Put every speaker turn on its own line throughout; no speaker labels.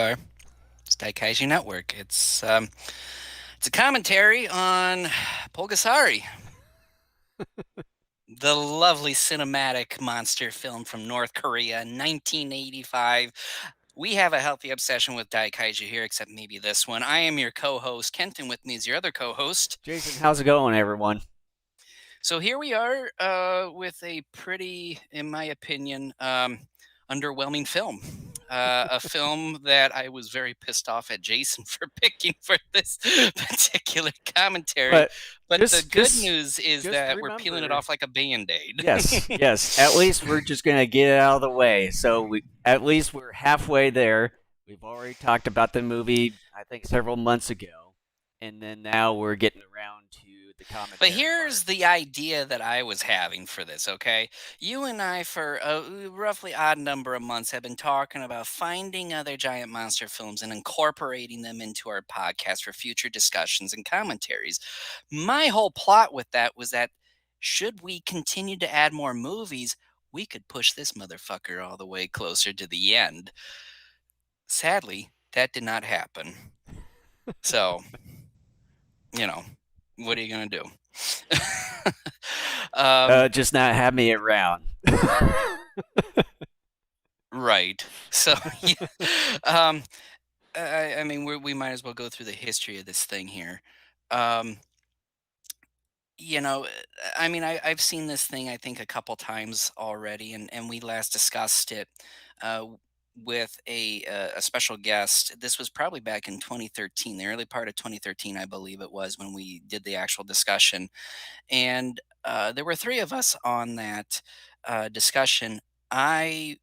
are. It's Daikaiju Network. It's a commentary on Pulgasari, the lovely cinematic monster film from North Korea, 1985. We have a healthy obsession with Daikaiju here, except maybe this one. I am your co-host, Kent, and with me is your other co-host.
Jason, how's it going, everyone?
So here we are with a pretty, in my opinion, underwhelming film. A film that I was very pissed off at Jason for picking for this particular commentary.
But
But the
just
good
just
news is
just
that we're peeling it
remember,
off like a band-aid.
yes. At least we're just gonna get it out of the way. So we at least we're halfway there. We've already talked about the movie, I think, several months ago, and then now we're getting around to the
But
commentary
here's
part.
the idea that I was having for this, okay? You and I, for a roughly odd number of months, have been talking about finding other giant monster films and incorporating them into our podcast for future discussions and commentaries. My whole plot with that was that should we continue to add more movies, we could push this motherfucker all the way closer to the end. Sadly, that did not happen. So, you know, what are you going to do? um,
Just not have me around.
right. So, yeah, um, I mean, we might as well go through the history of this thing here. Um, you know, uh, I mean, I've seen this thing, I think, a couple times already, and we last discussed it uh, with a special guest. This was probably back in 2013, the early part of 2013, I believe it was, when we did the actual discussion. And there were three of us on that discussion. I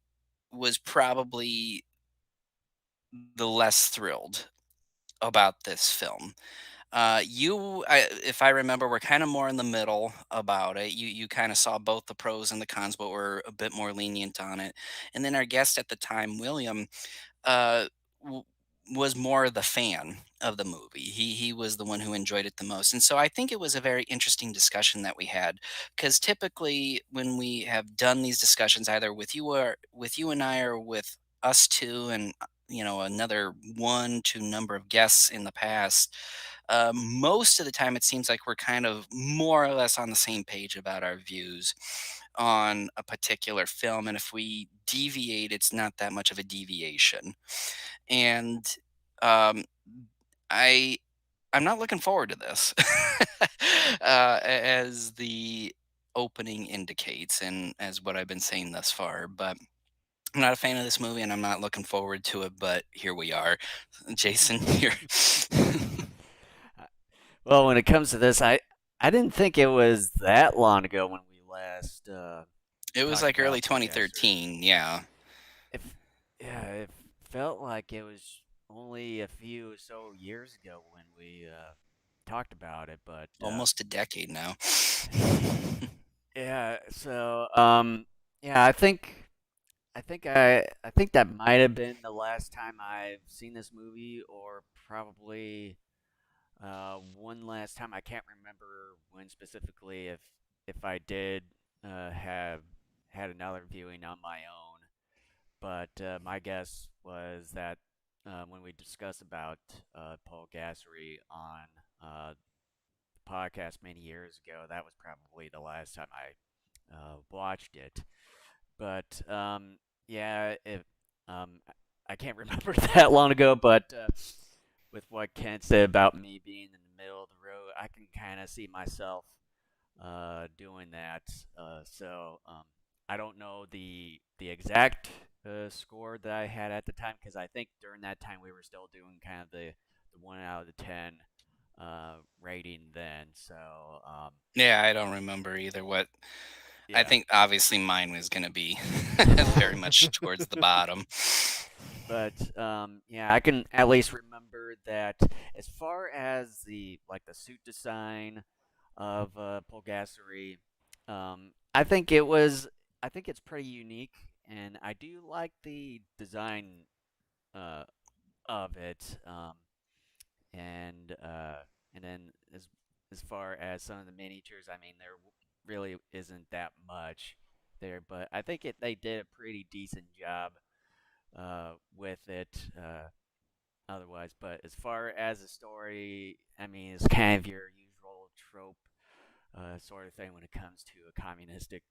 was probably the less thrilled about this film. If I remember, were kind of more in the middle about it. You kind of saw both the pros and the cons, but were a bit more lenient on it. And then our guest at the time, William, uh, w- was more the fan of the movie. He was the one who enjoyed it the most, and so I think it was a very interesting discussion that we had. Because typically, when we have done these discussions, either with you and I, or with us two, and another one to number of guests in the past, most of the time it seems like we're kind of more or less on the same page about our views on a particular film, and if we deviate, it's not that much of a deviation. And um, I I'm not looking forward to this, as the opening indicates, and as what I've been saying thus far. But I'm not a fan of this movie, and I'm not looking forward to it. But here we are, Jason. Here,
Well, when it comes to this, I didn't think it was that long ago when we last
it was
talked
like early
about Pulgasari.
2013. Yeah.
If yeah, it felt like it was only a few so years ago when we talked about it, but
Almost a decade now.
yeah. So yeah, I think that might have been the last time I've seen this movie, or probably one last time. I can't remember when specifically. If I did have had another viewing on my own. But my guess was that when we discussed about Paul Gassery on the podcast many years ago, that was probably the last time I watched it. But yeah, I can't remember that long ago. But with what Kent said about me being in the middle of the road, I can kind of see myself doing that. So I don't know the exact score that I had at the time, because I think during that time we were still doing kind of the 1 out of 10 rating then. So
Yeah, I don't remember either. What I
yeah.
think, obviously, mine was going to be very much towards the bottom.
But yeah, I can at least remember that as far as the suit design of Pulgasari, I think it's pretty unique, and I do like the design uh, of it. And and then as far as some of the miniatures, I mean, there really isn't that much there, but I think they did a pretty decent job with it. otherwise. But as far as the story, I mean, it's kind of your usual trope sort of thing when it comes to a communistic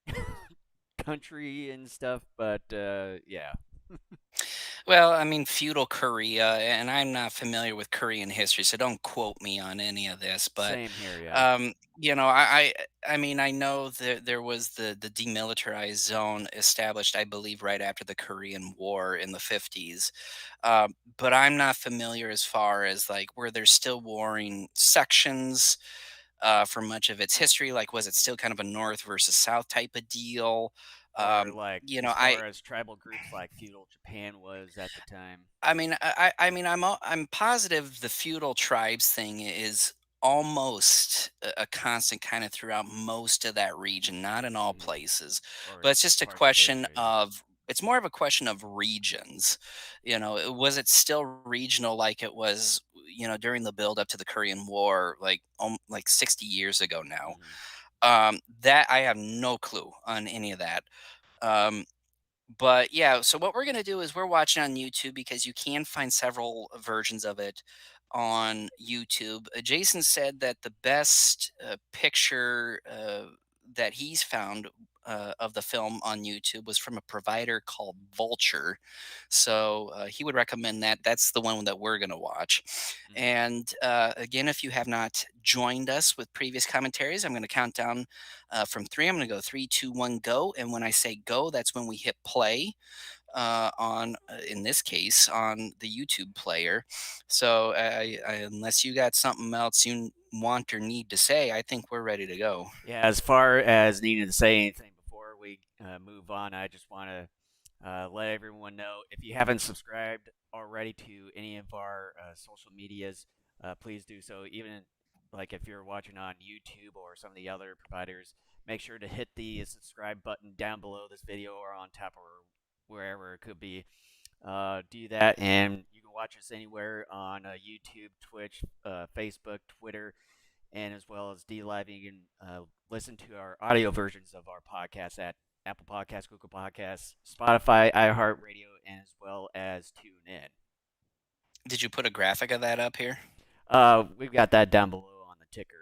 country and stuff. But yeah,
Well, I mean, feudal Korea, and I'm not familiar with Korean history, so don't quote me on any of this. But,
same here. Yeah.
um, you know, I mean, I know that there was the demilitarized zone established, I believe, right after the Korean War in the 50s. But I'm not familiar as far as like where there's still warring sections for much of its history. Like, was it still kind of a North versus South type of deal?
Or like
You know,
as
I
far as tribal groups like feudal Japan was at the time.
I mean, mean, I'm positive the feudal tribes thing is almost a constant kind of throughout most of that region, not in all
Hmm.
places,
Or
but it's just a
parts of
question
Asia. Yeah.
of it's more of a question of regions. You know, was it still regional like it was, you know, during the build up to the Korean War, like 60 years ago now?
Hmm.
That I have no clue on any of that. Um, but yeah, so what we're gonna do is we're watching on YouTube because you can find several versions of it on YouTube. Jason said that the best picture that he's found of the film on YouTube was from a provider called Vulture. So he would recommend that. That's the one that we're gonna watch.
Hmm.
And again, if you have not joined us with previous commentaries, I'm going to count down from three. I'm going to go three, two, one, go. And when I say go, that's when we hit play in this case, on the YouTube player. So unless you got something else you want or need to say, I think we're ready to go.
Yeah. As far as needing to say anything before we move on, I just want to let everyone know if you haven't subscribed already to any of our social medias, please do so. Even like if you're watching on YouTube or some of the other providers, make sure to hit the subscribe button down below this video or on top or wherever it could be. Do that, and you can watch us anywhere on YouTube, Twitch, Facebook, Twitter, and as well as D-Live. You can listen to our audio versions of our podcast at Apple Podcasts, Google Podcasts, Spotify, iHeartRadio, and as well as TuneIn.
Did you put a graphic of that up here?
We've got that down below on the ticker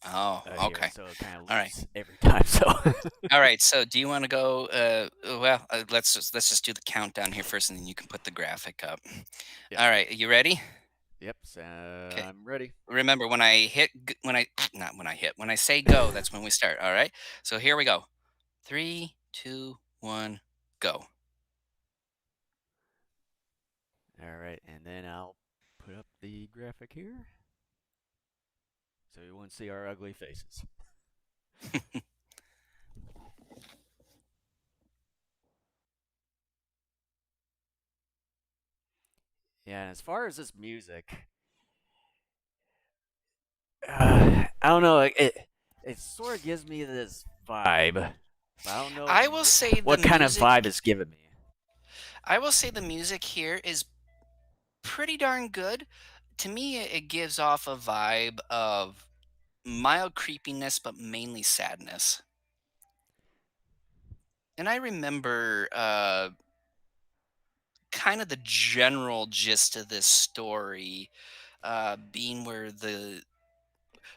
Oh,
here,
okay.
so it kind of
All right.
loops every time. So,
All right, so do you want to go? Well, let's just do the countdown here first, and then you can put the graphic up.
yep,
All right, you ready?
yep. So
Okay.
I'm ready.
Remember when I hit when I not when I hit when I say go, that's when we start. All right. So here we go. Three, two, one, go.
All right, and then I'll put up the graphic here so you won't see our ugly faces. Yeah, and as far as this music, I don't know. It sort of gives me this vibe, but I don't know
I will say the
what kind of
music.
vibe it's giving me.
I will say the music here is pretty darn good. To me, it gives off a vibe of mild creepiness, but mainly sadness. And I remember kind of the general gist of this story being where the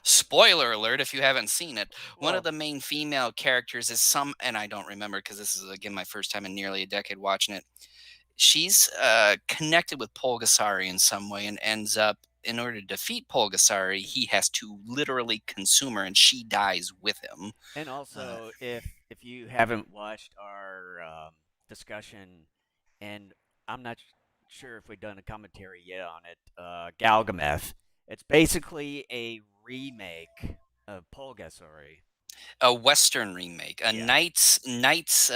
spoiler alert if you haven't seen it, one of
Well,
the main female characters is some, and I don't remember because this is again my first time in nearly a decade watching it. She's connected with Pulgasari in some way and ends up, in order to defeat Pulgasari, he has to literally consume her and she dies with him.
and
uh,
also if you haven't watched our discussion, and I'm not sure if we've done a commentary yet on it, Galgameth. It's basically a remake of Pulgasari.
a western remake, a
Yeah.
knights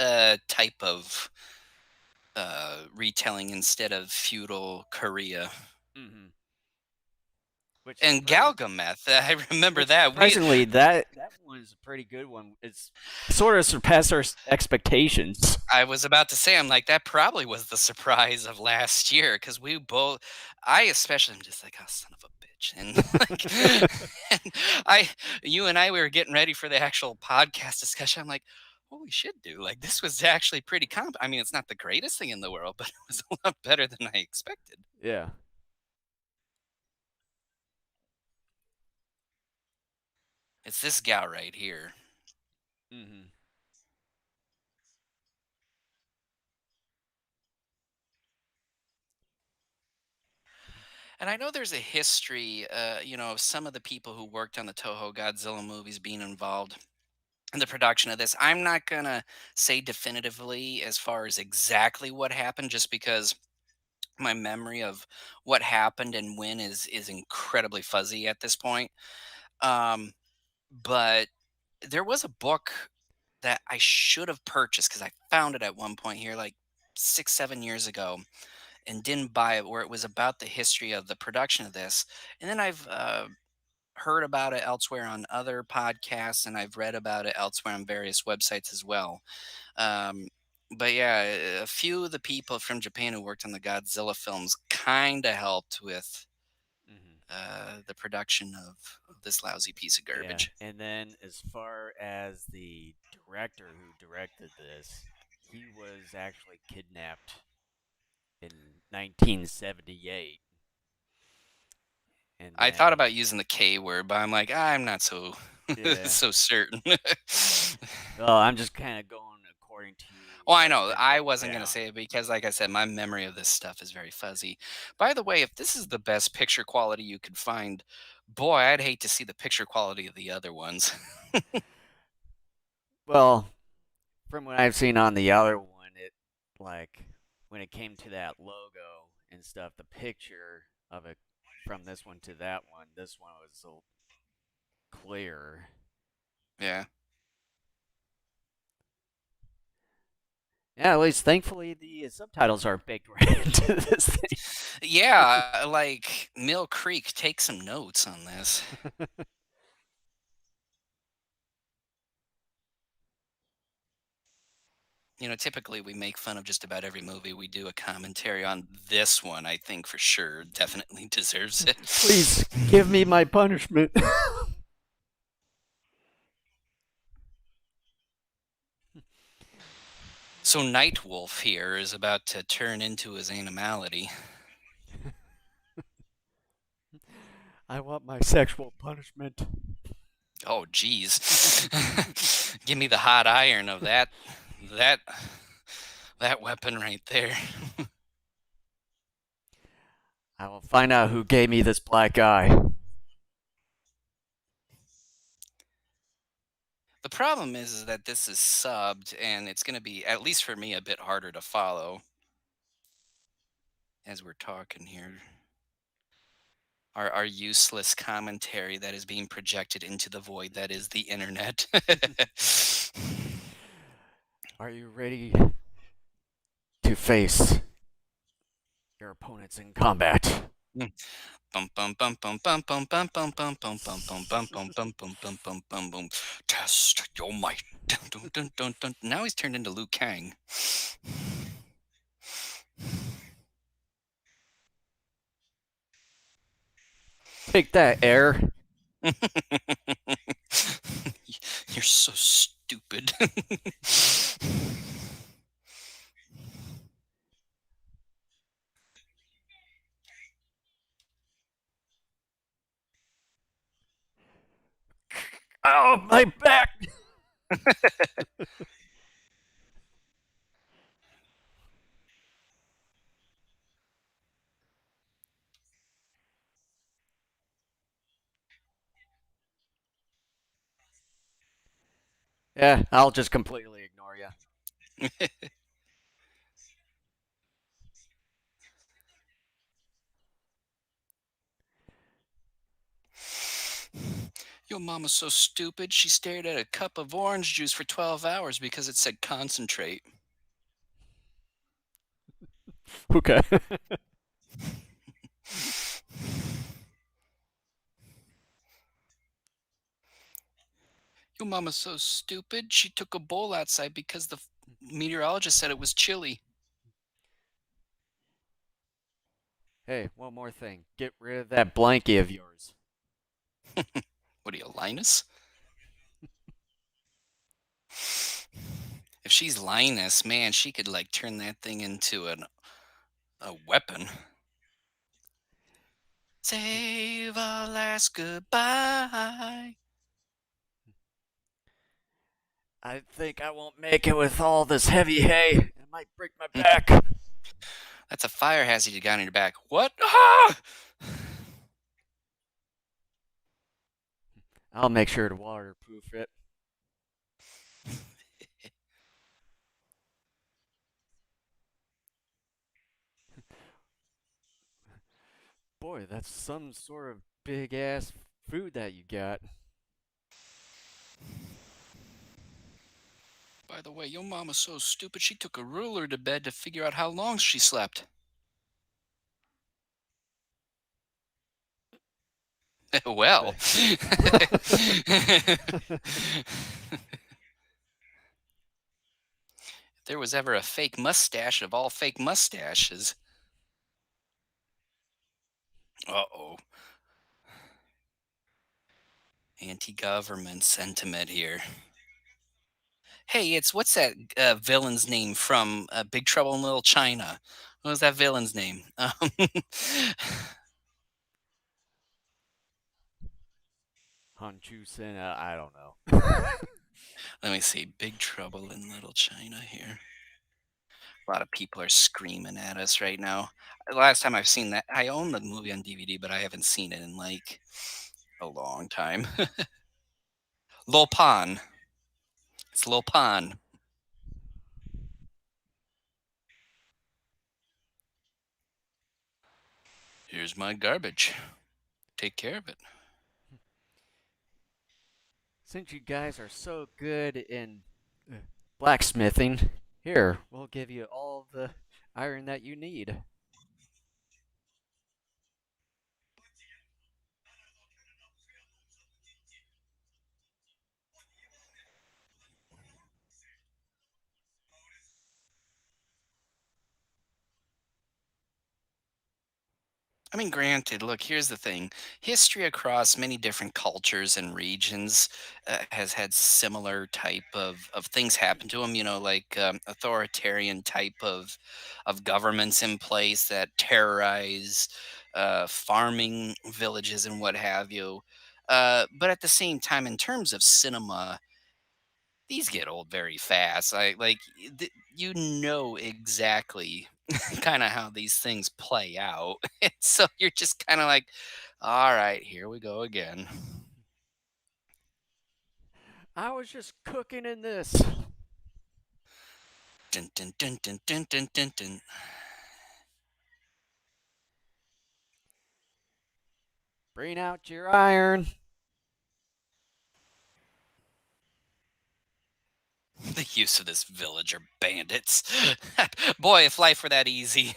type of retelling instead of feudal Korea.
Hmm. Which
And
surprising.
Galgameth, I remember
Which
that. We
surprisingly, that one is a pretty good one. It's sort of surpassed our expectations.
I was about to say, I'm like, that probably was the surprise of last year because we both, I especially, am just like, oh, son of a bitch, and like, and you and I, we were getting ready for the actual podcast discussion. I'm like, holy shit, dude! Like, this was actually pretty I mean, it's not the greatest thing in the world, but it was a lot better than I expected.
Yeah.
It's this gal right here.
Hmm.
And I know there's a history, of some of the people who worked on the Toho Godzilla movies being involved in the production of this. I'm not gonna say definitively as far as exactly what happened, just because my memory of what happened and when is incredibly fuzzy at this point. Um, but there was a book that I should have purchased because I found it at one point here, like 6, 7 years ago, and didn't buy it, where it was about the history of the production of this. And then I've heard about it elsewhere on other podcasts, and I've read about it elsewhere on various websites as well. Um, but yeah, a few of the people from Japan who worked on the Godzilla films kind of helped with
Hmm.
the production of this lousy piece of
Yeah,
garbage.
and then as far as the director who directed this, he was actually kidnapped in 1978, and
I
then
thought about using the K word, but I'm like, I'm not so
yeah.
so certain.
Well, I'm just kind of going according to
Well, I
what's
know
been
I
written
wasn't gonna
down.
say it because, like I said, my memory of this stuff is very fuzzy. By the way, if this is the best picture quality you could find, boy, I'd hate to see the picture quality of the other ones.
Well, from what I've seen on the other one, it like when it came to that logo and stuff, the picture of it from this one to that one, this one was so clear.
Yeah.
Yeah, at least thankfully the subtitles are baked right into this thing.
Yeah, like Mill Creek, take some notes on this. Typically we make fun of just about every movie. We do a commentary on this one, I think for sure, definitely deserves it.
Please give me my punishment.
So Nightwolf here is about to turn into his animality.
I want my sexual punishment.
Oh, geez. Give me the hot iron of that that weapon right there.
I will find out who gave me this black eye.
The problem is that this is subbed, and it's going to be, at least for me, a bit harder to follow as we're talking here. Our useless commentary that is being projected into the void that is the internet.
Are you ready to face your opponents in combat?
Bum bum bum bum bum bum bum bum bum bum bum bum bum bum bum bum bum bum bum bum. Test your might. Dun, dun, dun, dun, dun. Now he's turned into Liu Kang.
Take that, air.
You're so stupid.
Oh, my back! Yeah, I'll just completely ignore you.
Your mama's so stupid, she stared at a cup of orange juice for 12 hours because it said concentrate.
Okay.
Your mama's so stupid, she took a bowl outside because the meteorologist said it was chilly.
Hey, one more thing. Get rid of that blankie of yours.
What are you, Linus? If she's Linus, man, she could like turn that thing into a weapon. Save our last goodbye.
I think I won't make it with all this heavy hay. I might break my back.
That's a fire hazard you got on your back. What? Ah!
I'll make sure to waterproof it. Boy, that's some sort of big ass food that you got.
By the way, your mama's so stupid she took a ruler to bed to figure out how long she slept. Well, if there was ever a fake mustache of all fake mustaches. Uh-oh. Anti-government sentiment here. Hey, it's what's that villain's name from Big Trouble in Little China? What was that villain's name?
Hanchu Sen, I don't know.
Let me see. Big Trouble in Little China here. A lot of people are screaming at us right now. The last time I've seen that, I own the movie on DVD, but I haven't seen it in like a long time. Lopan. It's Lopan. Here's my garbage. Take care of it.
Since you guys are so good in uh, blacksmithing, here, we'll give you all the iron that you need.
I mean, granted, look, here's the thing. History across many different cultures and regions has had similar type of things happen to them, like authoritarian type of governments in place that terrorize farming villages and what have you. But at the same time, in terms of cinema, these get old very fast. You know exactly kind of how these things play out. And so you're just kind of like, all right, here we go again.
I was just cooking in this.
Dun, dun, dun, dun, dun, dun, dun, dun.
Bring out your iron.
The use of this village are bandits. Boy, if life were that easy.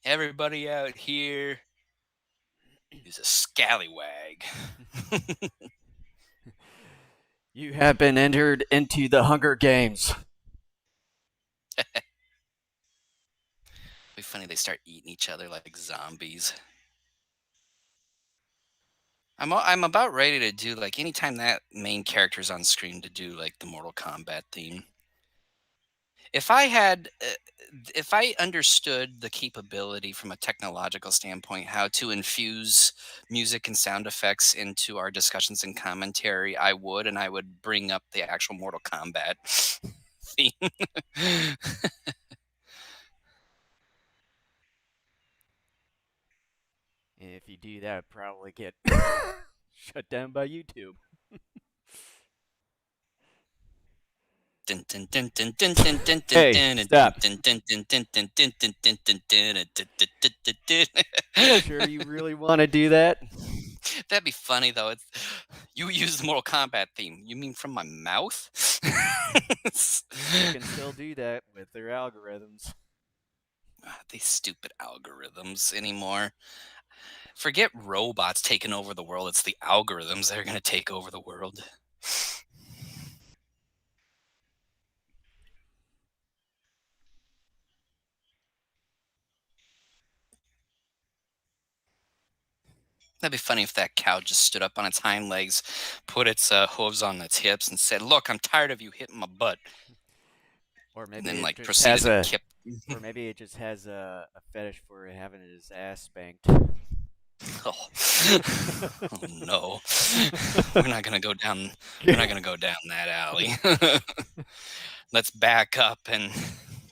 Everybody out here is a scallywag.
You have been entered into the Hunger Games.
Be funny they start eating each other like zombies. I'm about ready to do like anytime that main character's on screen to do like the Mortal Kombat theme. If I had, if I understood the capability from a technological standpoint, how to infuse music and sound effects into our discussions and commentary, I would, and I would bring up the actual Mortal Kombat theme.
And if you do that, probably get shut down by YouTube.
Dun, dun, dun, dun, dun, dun, dun, dun,
Hey,
dun, dun,
stop.
dun, dun, dun, dun, dun, dun, dun, dun, dun, dun, dun, dun, dun, dun.
You sure you really want to do that?
That'd be funny though. You use the Mortal Kombat theme. You mean from my mouth?
They can still do that with their algorithms.
These stupid algorithms anymore. Forget robots taking over the world. It's the algorithms that are going to take over the world. That'd be funny if that cow just stood up on its hind legs, put its hooves on its hips, and said, "Look, I'm tired of you hitting my butt,"
Or
and
maybe
then
it
like
just
proceeded
has
to
a
kip.
or maybe it just has a fetish for having his ass spanked.
Oh. Oh no. We're not gonna go down we're not gonna go down that alley. Let's back up and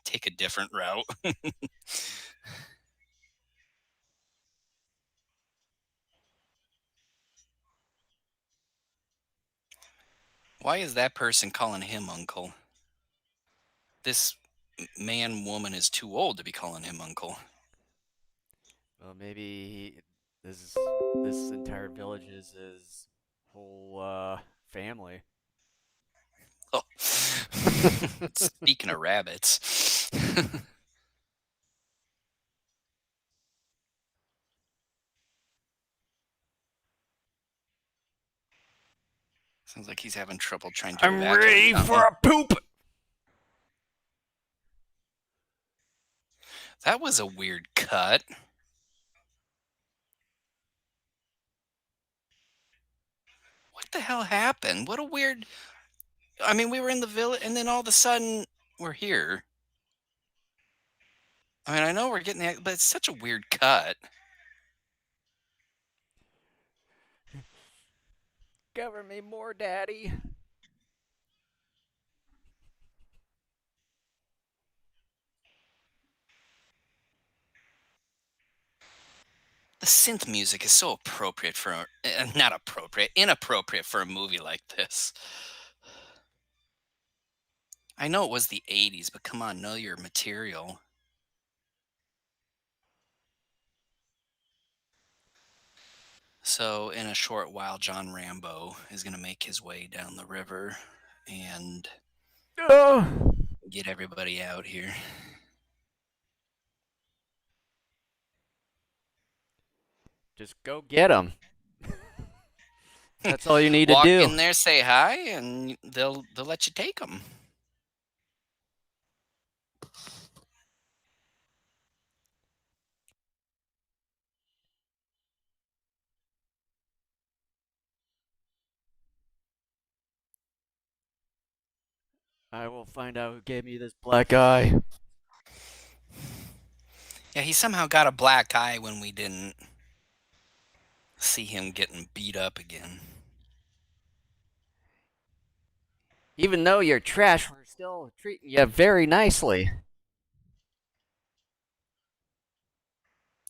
take a different route. Why is that person calling him uncle? This man woman is too old to be calling him uncle.
Well, maybe this entire village is his whole family.
Oh. Speaking of rabbits. Sounds like he's having trouble trying to
I'm
evacuate.
ready for
Uh-oh.
a poop.
That was a weird cut. What the hell happened? What a weird. I mean, we were in the village, and then all of a sudden, we're here. I mean, I know we're getting that, but it's such a weird cut.
Cover me more, Daddy.
The synth music is so appropriate for, not appropriate, inappropriate for a movie like this. I know it was the 80s, but come on, know your material. So, in a short while, John Rambo is going to make his way down the river and
Oh,
get everybody out here.
just go get him. That's all you need to
Walk
do.
in there, say hi, and they'll let you take them.
I will find out who gave me this black eye.
Yeah, he somehow got a black eye when we didn't see him getting beat up again.
Even though you're trash, we're still treating you very nicely.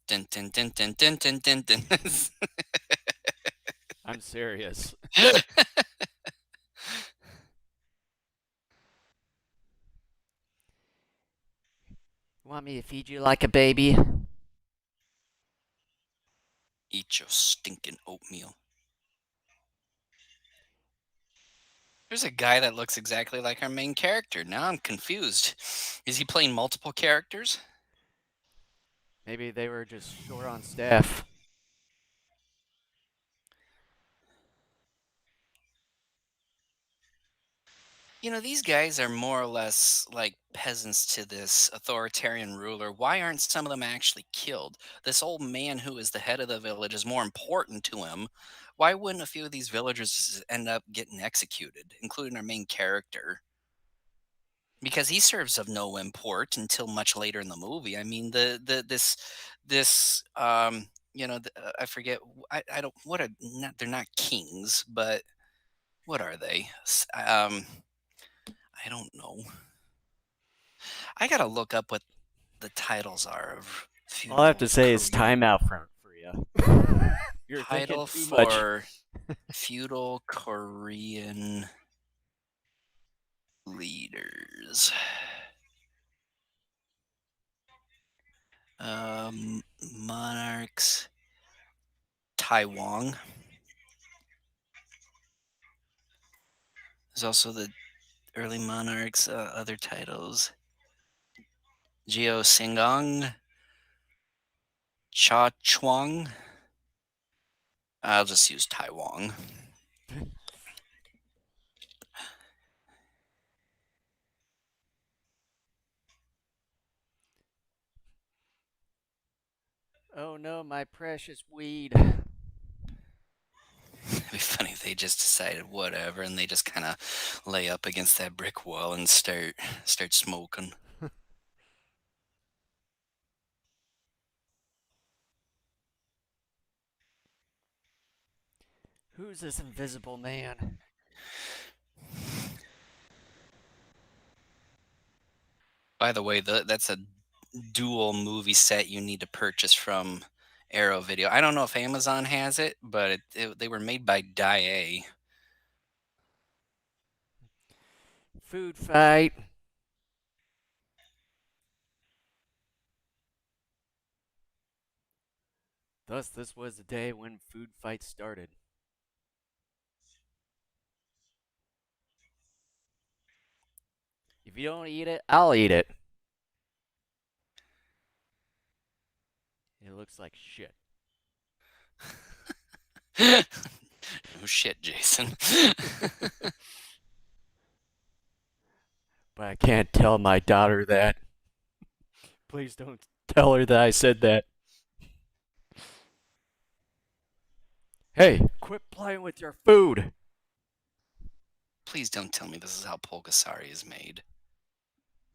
Dun, dun, dun, dun, dun, dun, dun, dun.
I'm serious. Want me to feed you like a baby?
Eat your stinking oatmeal. There's a guy that looks exactly like our main character. Now I'm confused. Is he playing multiple characters?
Maybe they were just short on staff.
You know, these guys are more or less like peasants to this authoritarian ruler. Why aren't some of them actually killed? This old man who is the head of the village is more important to him. Why wouldn't a few of these villagers end up getting executed, including our main character? Because he serves of no import until much later in the movie. I mean, this I forget. I don't what are not they're not kings, but what are they? I don't know. I gotta look up what the titles are of
All I have to
feudal
say is
Korean.
timeout for you. You're thinking
Title
too much.
for feudal Korean leaders. Monarchs. Taiwan. There's also the early monarchs. Other titles. Jio Singong. Cha Chuang. I'll just use Taiwan.
Oh no, my precious weed.
It'd be funny if they just decided whatever, and they just kind of lay up against that brick wall and start smoking.
Who's this invisible man?
By the way, that's a dual movie set you need to purchase from Arrow Video. I don't know if Amazon has it, but they were made by Dai.
Food fight. Thus, this was the day when food fights started. If you don't eat it, I'll eat it. It looks like shit.
Oh shit, Jason.
But I can't tell my daughter that. Please don't tell her that I said that. Hey, quit playing with your food.
Please don't tell me this is how Pulgasari is made.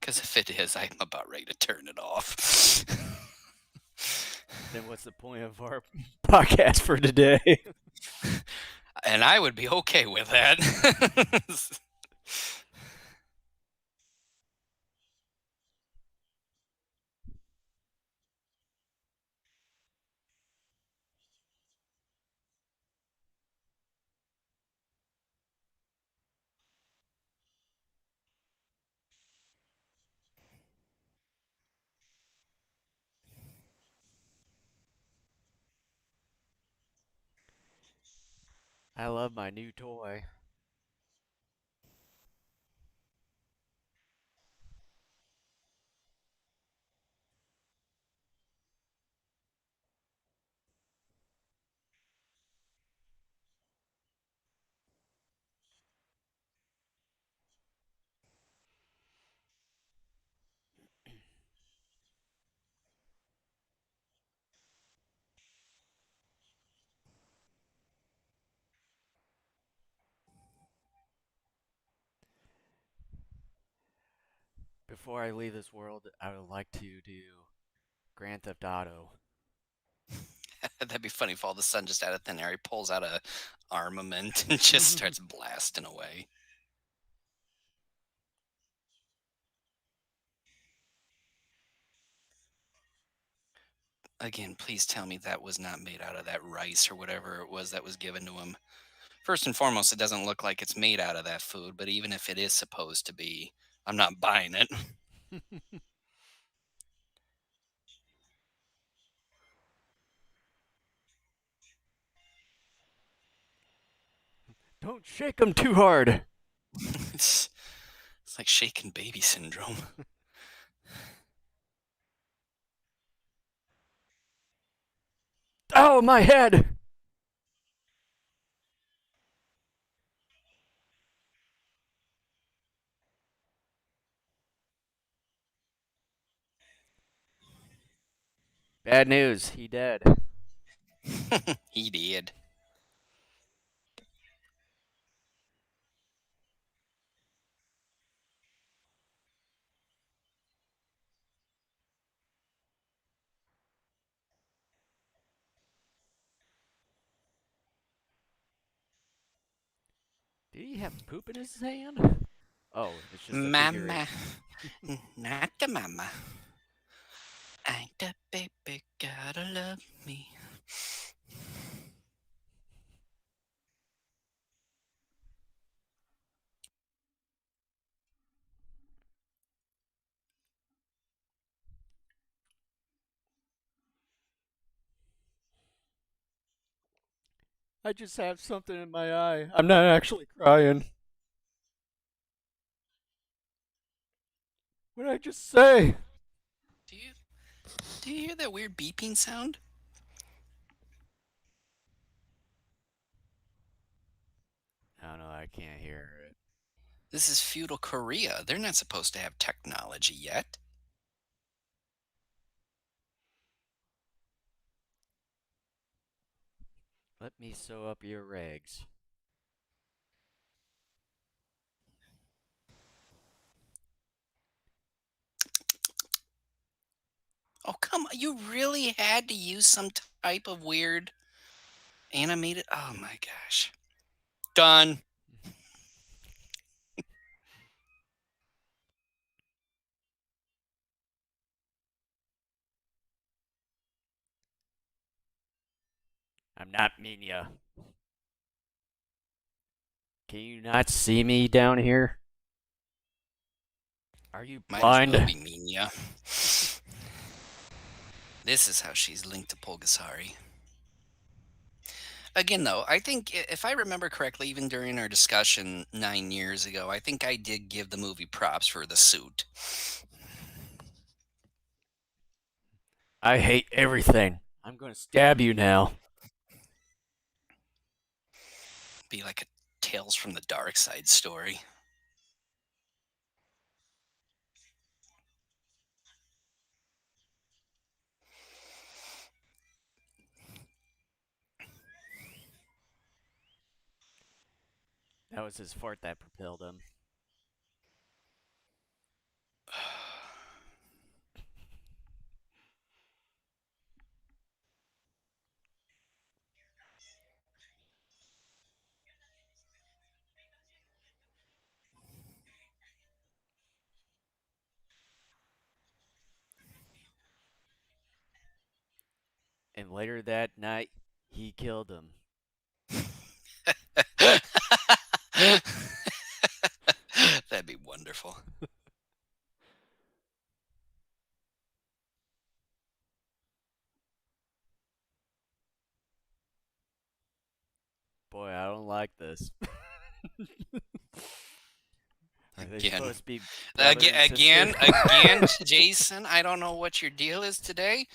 Because if it is, I'm about ready to turn it off.
Then what's the point of our podcast for today?
And I would be okay with that.
I love my new toy. Before I leave this world, I would like to do Grand Theft Auto.
That'd be funny if all of a sudden, just out of thin air, he pulls out a armament and just starts blasting away. Again, please tell me that was not made out of that rice or whatever it was that was given to him. First and foremost, it doesn't look like it's made out of that food, but even if it is supposed to be, I'm not buying it.
Don't shake him too hard.
it's, it's like shaken baby syndrome.
Oh, my head! Bad news, he dead.
He did.
Did he have poop in his hand? Oh, it's just a figurine.
Mama, not the mama. Ain't the baby gotta love me?
I just have something in my eye. I'm not actually crying. What did I just say?
Do you do you hear that weird beeping sound?
I don't know, I can't hear it.
This is feudal Korea. They're not supposed to have technology yet.
Let me sew up your rags.
Oh, come on. You really had to use some type of weird. Animated? Oh my gosh. Done.
I'm not Minya. Can you not see me down here? Are you
Might as well
blind?
be Minya. This is how she's linked to Pulgasari. Again, though, I think if I remember correctly, even during our discussion 9 years ago, I think I did give the movie props for the suit.
I hate everything. I'm gonna stab you now.
Be like a Tales from the Dark Side story.
That was his fart that propelled him. And later that night, he killed him.
That'd be wonderful.
Boy, I don't like this. Are they
Again,
supposed to be brother and sister?
again, Jason, I don't know what your deal is today,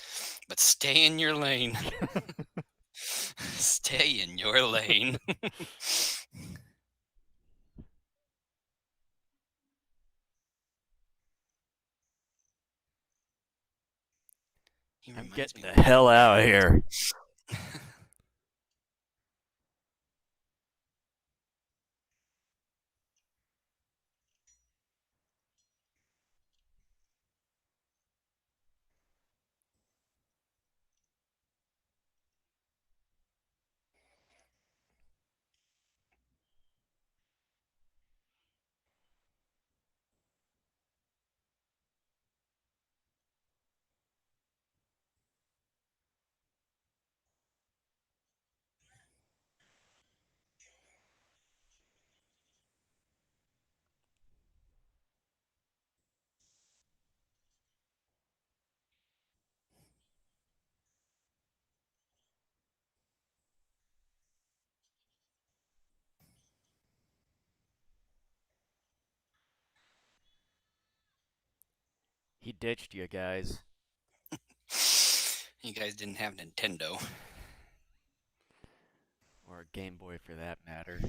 but stay in your lane. Stay in your lane. He
I'm
reminds
getting
me
the
of my
hell
dad.
out of here. He ditched you guys.
You guys didn't have Nintendo.
Or a Game Boy for that matter.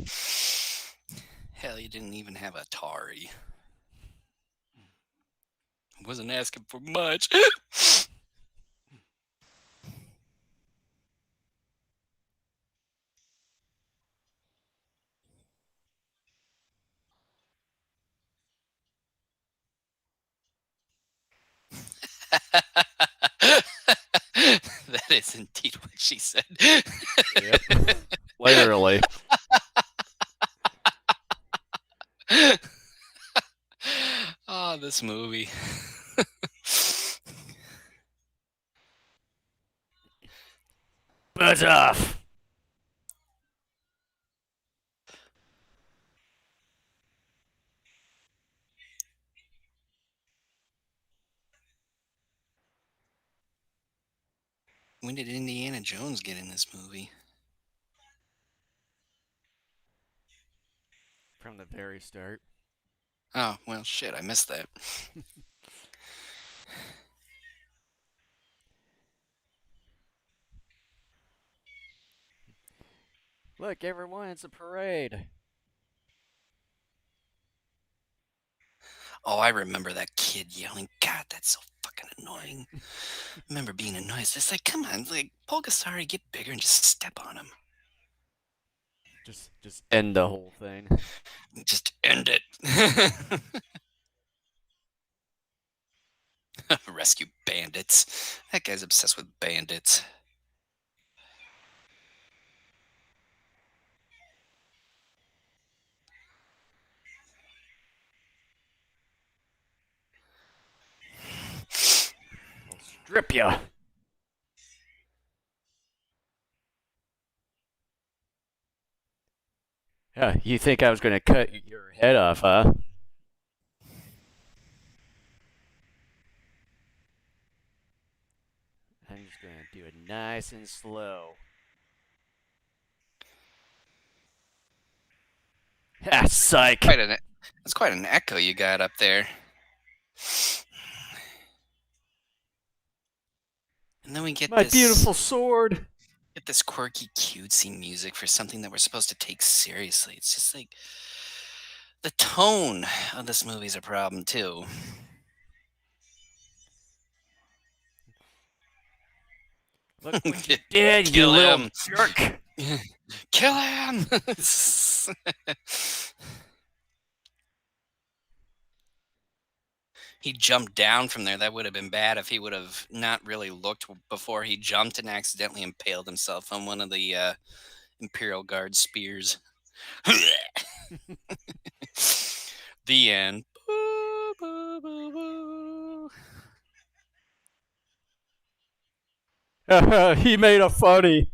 Hell, you didn't even have Atari. Wasn't asking for much. That is indeed what she said.
Yep. Literally.
Oh, this movie.
Buzz off!
When did Indiana Jones get in this movie?
From the very start.
Oh, well, shit, I missed that.
Look, everyone, it's a parade.
Oh, I remember that kid yelling. God, that's so fucking annoying. I remember being annoyed. It's just like, come on, like, Pulgasari, get bigger and just step on him.
Just end the whole thing.
Just end it. Rescue bandits. That guy's obsessed with bandits.
Strip ya. Yeah, you think I was gonna cut your head off, huh? I'm just gonna do it nice and slow. Ah, psych.
Quite an that's quite an echo you got up there. And then we
My beautiful sword.
get this quirky cutesy music for something that we're supposed to take seriously. It's just like the tone of this movie's a problem too.
Look what you did, you
Kill
little
him.
jerk.
Kill him. He jumped down from there. That would have been bad if he would have not really looked before he jumped and accidentally impaled himself on one of the Imperial Guard spears. The end. Boo, boo, boo, boo.
He made a funny.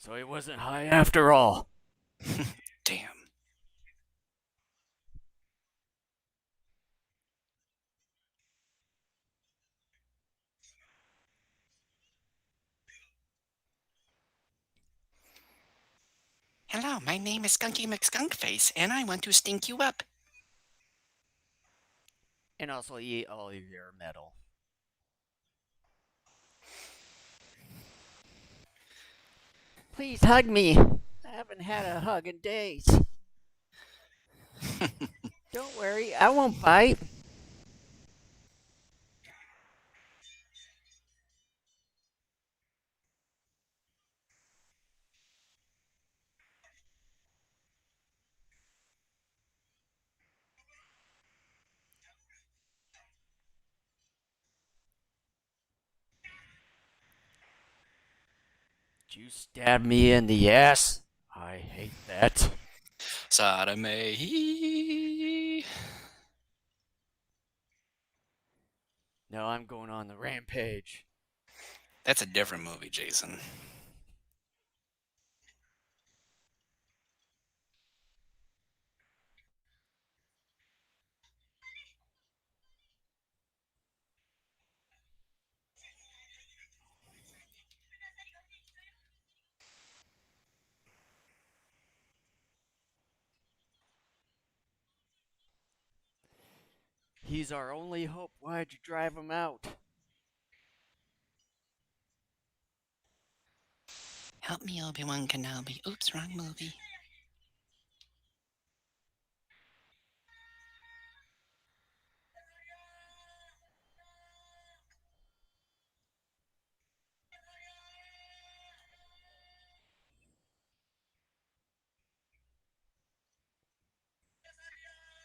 So he wasn't high after all.
Damn. Hello, my name is Skunky McSkunkface, and I want to stink you up.
And also eat all of your metal. Please hug me. I haven't had a hug in days. Don't worry, I won't bite. Did you stab me in the ass? I hate that.
Sodomy.
No, I'm going on the rampage.
That's a different movie, Jason.
He's our only hope. Why'd you drive him out?
Help me, Obi-Wan Kenobi. Oops, wrong movie.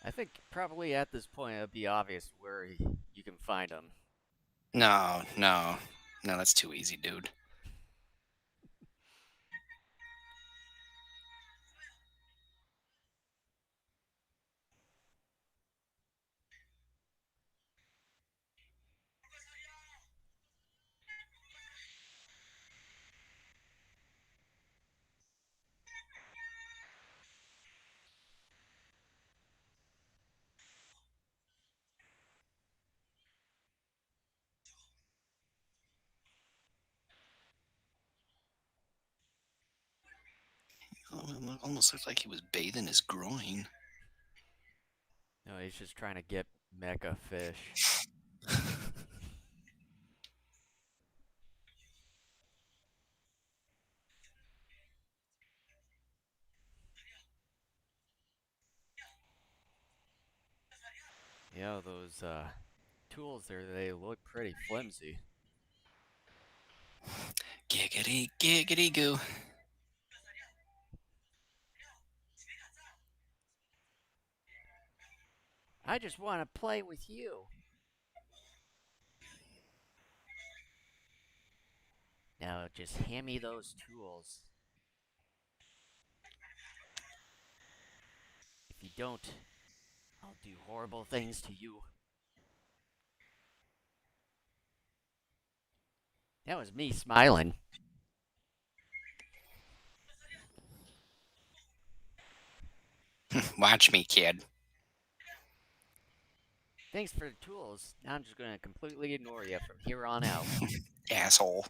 I think probably at this point it'll be obvious where you can find him.
No, no. No, that's too easy, dude. Oh, it almost looked like he was bathing his groin.
No, he's just trying to get mecha fish. Yeah, those tools there, they look pretty flimsy.
Giggity, giggity goo.
I just want to play with you. Now just hand me those tools. If you don't, I'll do horrible things to you. That was me smiling.
Watch me, kid.
Thanks for the tools. Now I'm just gonna completely ignore you from here on out.
Asshole.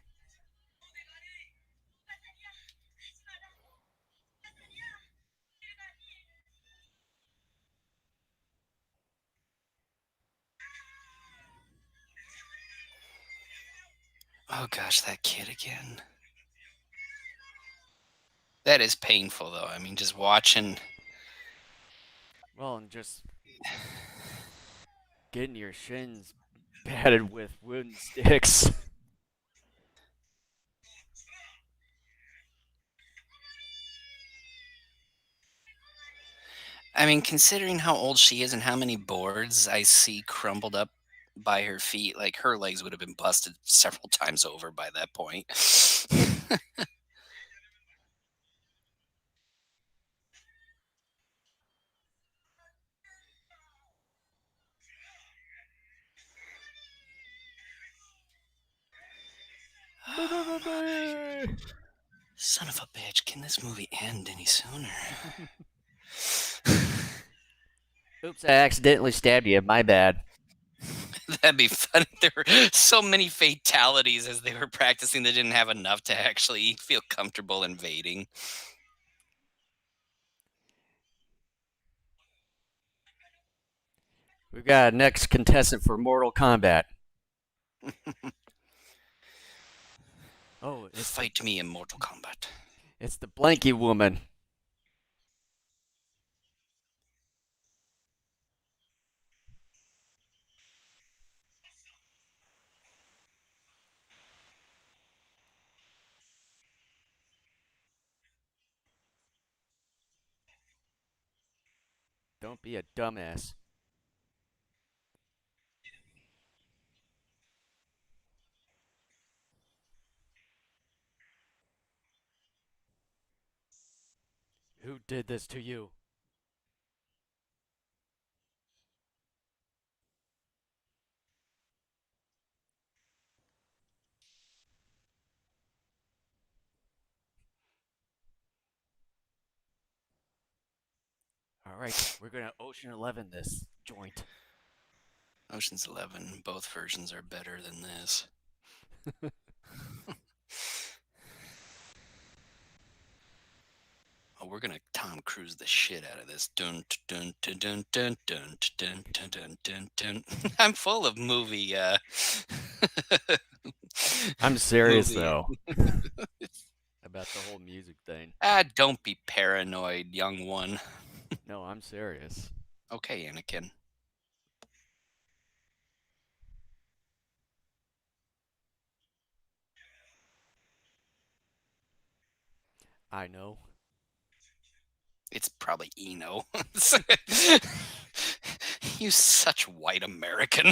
Oh gosh, that kid again. That is painful, though. I mean, just watching.
Well, and just getting your shins battered with wooden sticks.
I mean, considering how old she is and how many boards I see crumbled up by her feet, like her legs would have been busted several times over by that point. Son of a bitch, can this movie end any sooner?
Oops, I accidentally stabbed you. My bad.
That'd be funny. There were so many fatalities as they were practicing, they didn't have enough to actually feel comfortable invading.
We've got a next contestant for Mortal Kombat. Oh,
Fight me in Mortal Kombat.
it's the Blanky Woman. Don't be a dumbass. Who did this to you? All right, we're gonna Ocean 11 this joint.
Ocean's 11, both versions are better than this. Oh, we're gonna Tom Cruise the shit out of this. Dun dun dun dun dun dun dun dun dun dun dun. I'm full of
I'm serious
movie.
though about the whole music thing.
Don't be paranoid, young one.
No, I'm serious.
Okay, Anakin.
I know.
It's probably Eno. You such white American.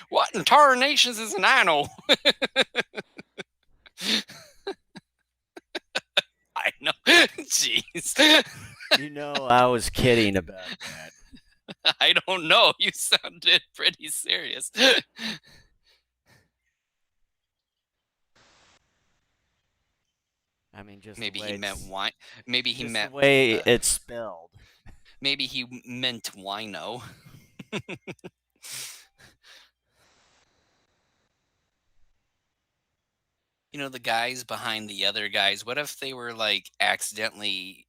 What in tarnations is an Ino? I know. Jeez.
You know, I was kidding about that.
I don't know. You sounded pretty serious.
I mean,
Maybe he meant wine. Maybe he
just the
meant.
way it's spelled.
Maybe he meant wino. You know, the guys behind the other guys. What if they were like accidentally,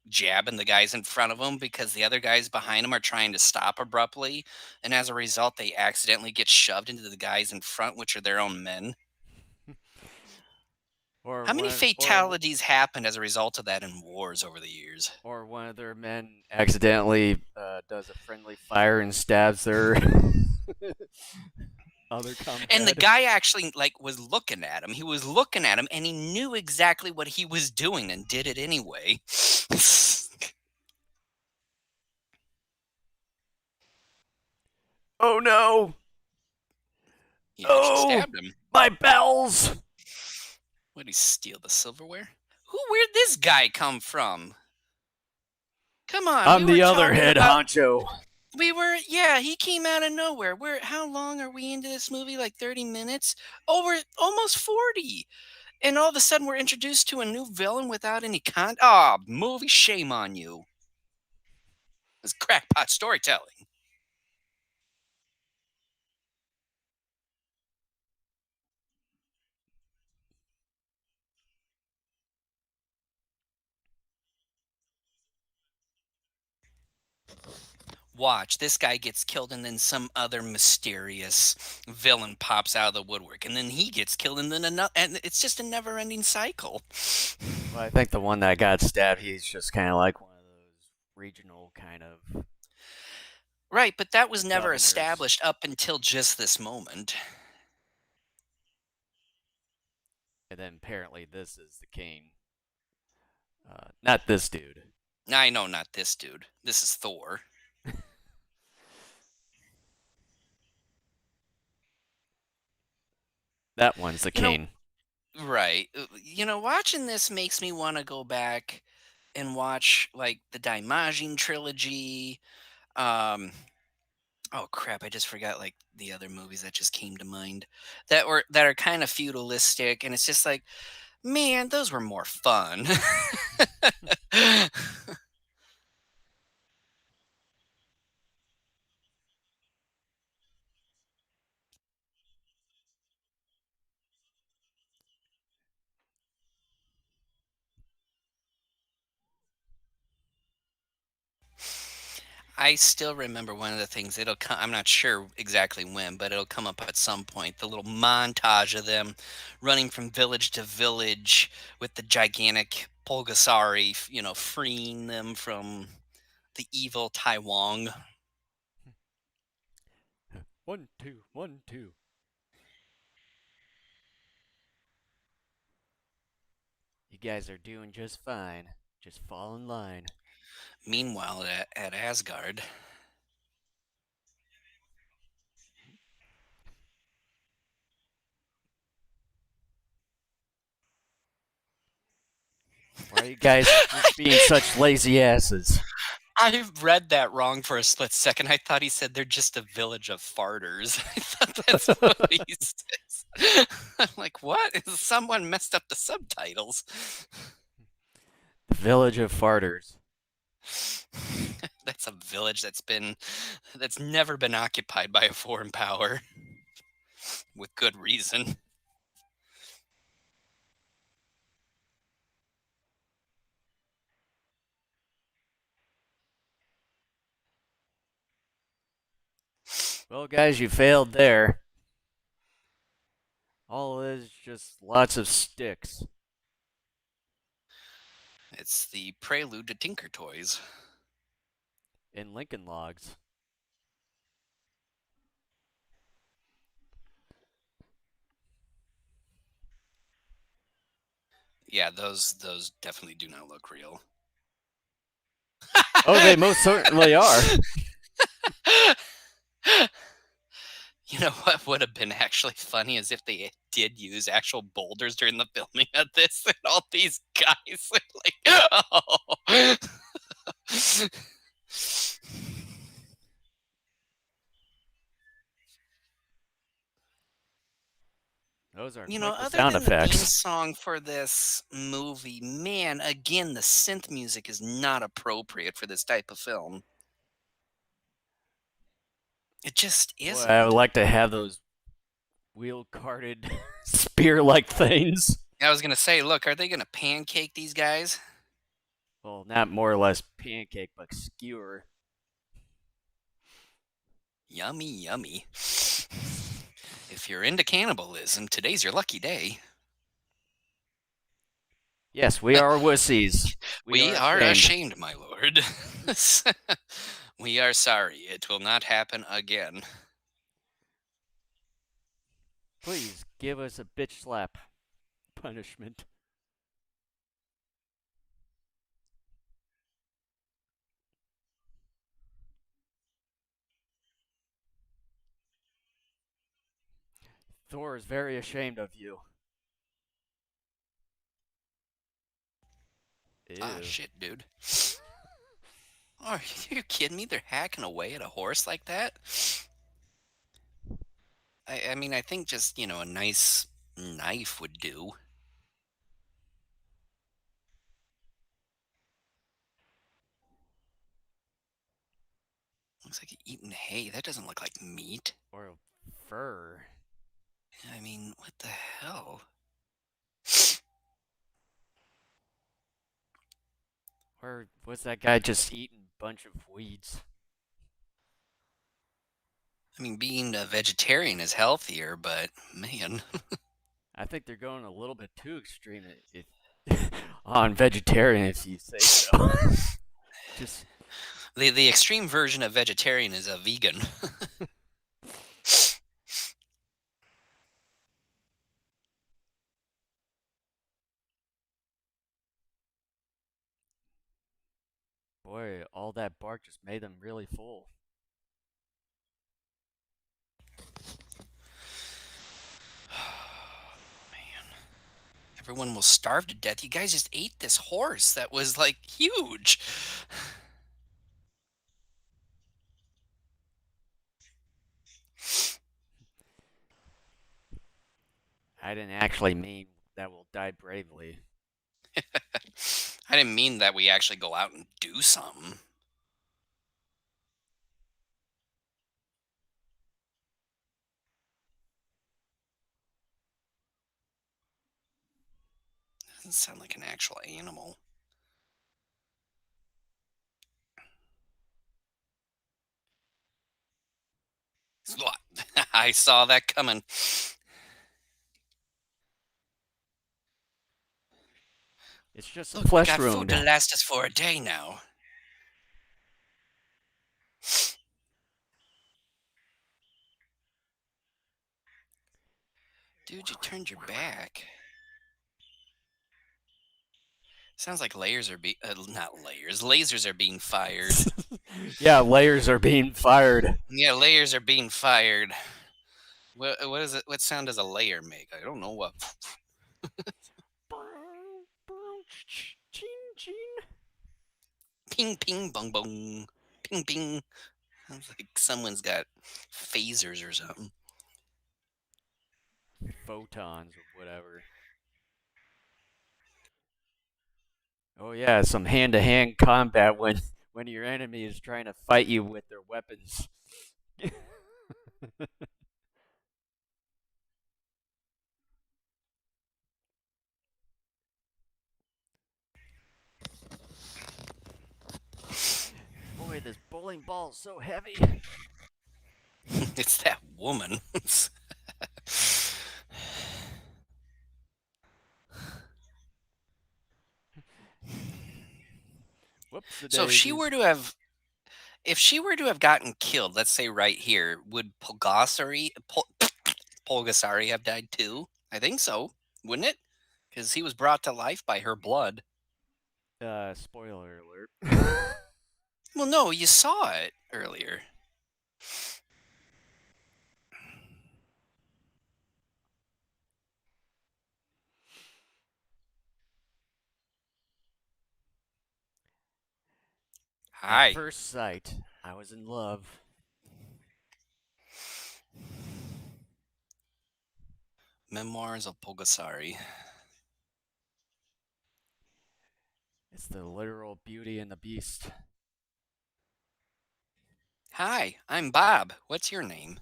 jabbing the guys in front of them because the other guys behind them are trying to stop abruptly, and as a result, they accidentally get shoved into the guys in front, which are their own men.
or
How many
one, or
fatalities happened as a result of that in wars over the years?
or one of their men accidentally does a friendly fire and stabs their other
And the
comrade.
guy actually like was looking at him. He was looking at him and he knew exactly what he was doing and did it anyway.
Oh no!
He actually
Oh,
stabbed him.
my bells!
What did he steal the silverware? Where'd this guy come from? Come on, we
I'm
were
the other
talking
head
about
honcho.
yeah, he came out of nowhere. How long are we into this movie? Like 30 minutes? Oh, we're almost 40. And all of a sudden we're introduced to a new villain without any movie, shame on you. It's crackpot storytelling. Watch, this guy gets killed, and then some other mysterious villain pops out of the woodwork, and then he gets killed, and then another, and it's just a never-ending cycle.
Well, I think the one that got stabbed, he's just kind of like one of those regional kind of
Right, but that was never
governors.
established up until just this moment.
And then apparently this is the king. Not this dude.
I know, not this dude. This is Thor.
That one's the
You know,
king.
right. Watching this makes me want to go back and watch like the Daimajin trilogy. Um, oh crap, I just forgot like the other movies that just came to mind that are kind of feudalistic, and it's just like, man, those were more fun. I still remember one of the things. It'll come. I'm not sure exactly when, but it'll come up at some point. The little montage of them running from village to village with the gigantic Pulgasari, freeing them from the evil Taiwan.
1, 2, 1, 2. You guys are doing just fine. Just fall in line.
Meanwhile, at Asgard,
Why are you guys just being such lazy asses?
I read that wrong for a split second. I thought he said they're just a village of farters. I thought that's what he says. I'm like, what? Someone messed up the subtitles.
The village of farters.
That's a village that's never been occupied by a foreign power with good reason.
Well, guys, you failed there. All is just lots of sticks.
It's the prelude to Tinker Toys.
And Lincoln logs.
Yeah, those definitely do not look real.
Oh, they most certainly are.
You know what would have been actually funny is if they did use actual boulders during the filming of this, and all these guys are like, oh.
Those are quite the
Other
sound
than the theme
effects.
song for this movie, man, again, the synth music is not appropriate for this type of film. It just
Boy, I would
isn't.
like to have those wheel carted spear like things.
I was gonna say, look, are they gonna pancake these guys?
Well, not more or less pancake, but skewer.
Yummy, yummy. If you're into cannibalism, today's your lucky day.
Yes, we are wussies. We
We
are
are
ashamed.
ashamed, my lord. We are sorry. It will not happen again.
Please give us a bitch slap punishment. Thor is very ashamed of you.
Ah,
Ew.
shit, dude. Are you kidding me? They're hacking away at a horse like that? I mean, I think just, a nice knife would do. Looks like eating hay. That doesn't look like meat.
Or fur.
I mean, what the hell?
Or was that guy just eating a bunch of weeds?
I mean, being a vegetarian is healthier, but man,
I think they're going a little bit too extreme if on vegetarian, if you say so. Just
the extreme version of vegetarian is a vegan.
boy, all that bark just made them really full.
Man, everyone will starve to death. You guys just ate this horse that was like huge.
I didn't actually mean that will die bravely.
I didn't mean that we actually go out and do something. Doesn't sound like an actual animal. I saw that coming.
It's just a
Look, we
flesh
got food
wound.
to last us for a day now. Dude, you turned your back. Sounds like not layers, lasers are being fired.
Yeah, layers are being fired.
Yeah, layers are being fired. What is it? What sound does a layer make? I don't know what. Ping, ping, bong, bong. Ping, ping. Sounds like someone's got phasers or something.
Photons or whatever. Oh yeah, some hand-to-hand combat when your enemy is trying to fight you with their weapons. Boy, this bowling ball is so heavy.
It's that woman.
Whoops, the
So
daisies.
if she were to have gotten killed, let's say right here, would Pulgasari have died too? I think so, wouldn't it? Because he was brought to life by her blood.
Spoiler alert.
Well, no, you saw it earlier.
At
Hi,
first sight, I was in love.
Memoirs of Pulgasari.
It's the literal Beauty and the Beast.
Hi, I'm Bob. What's your name?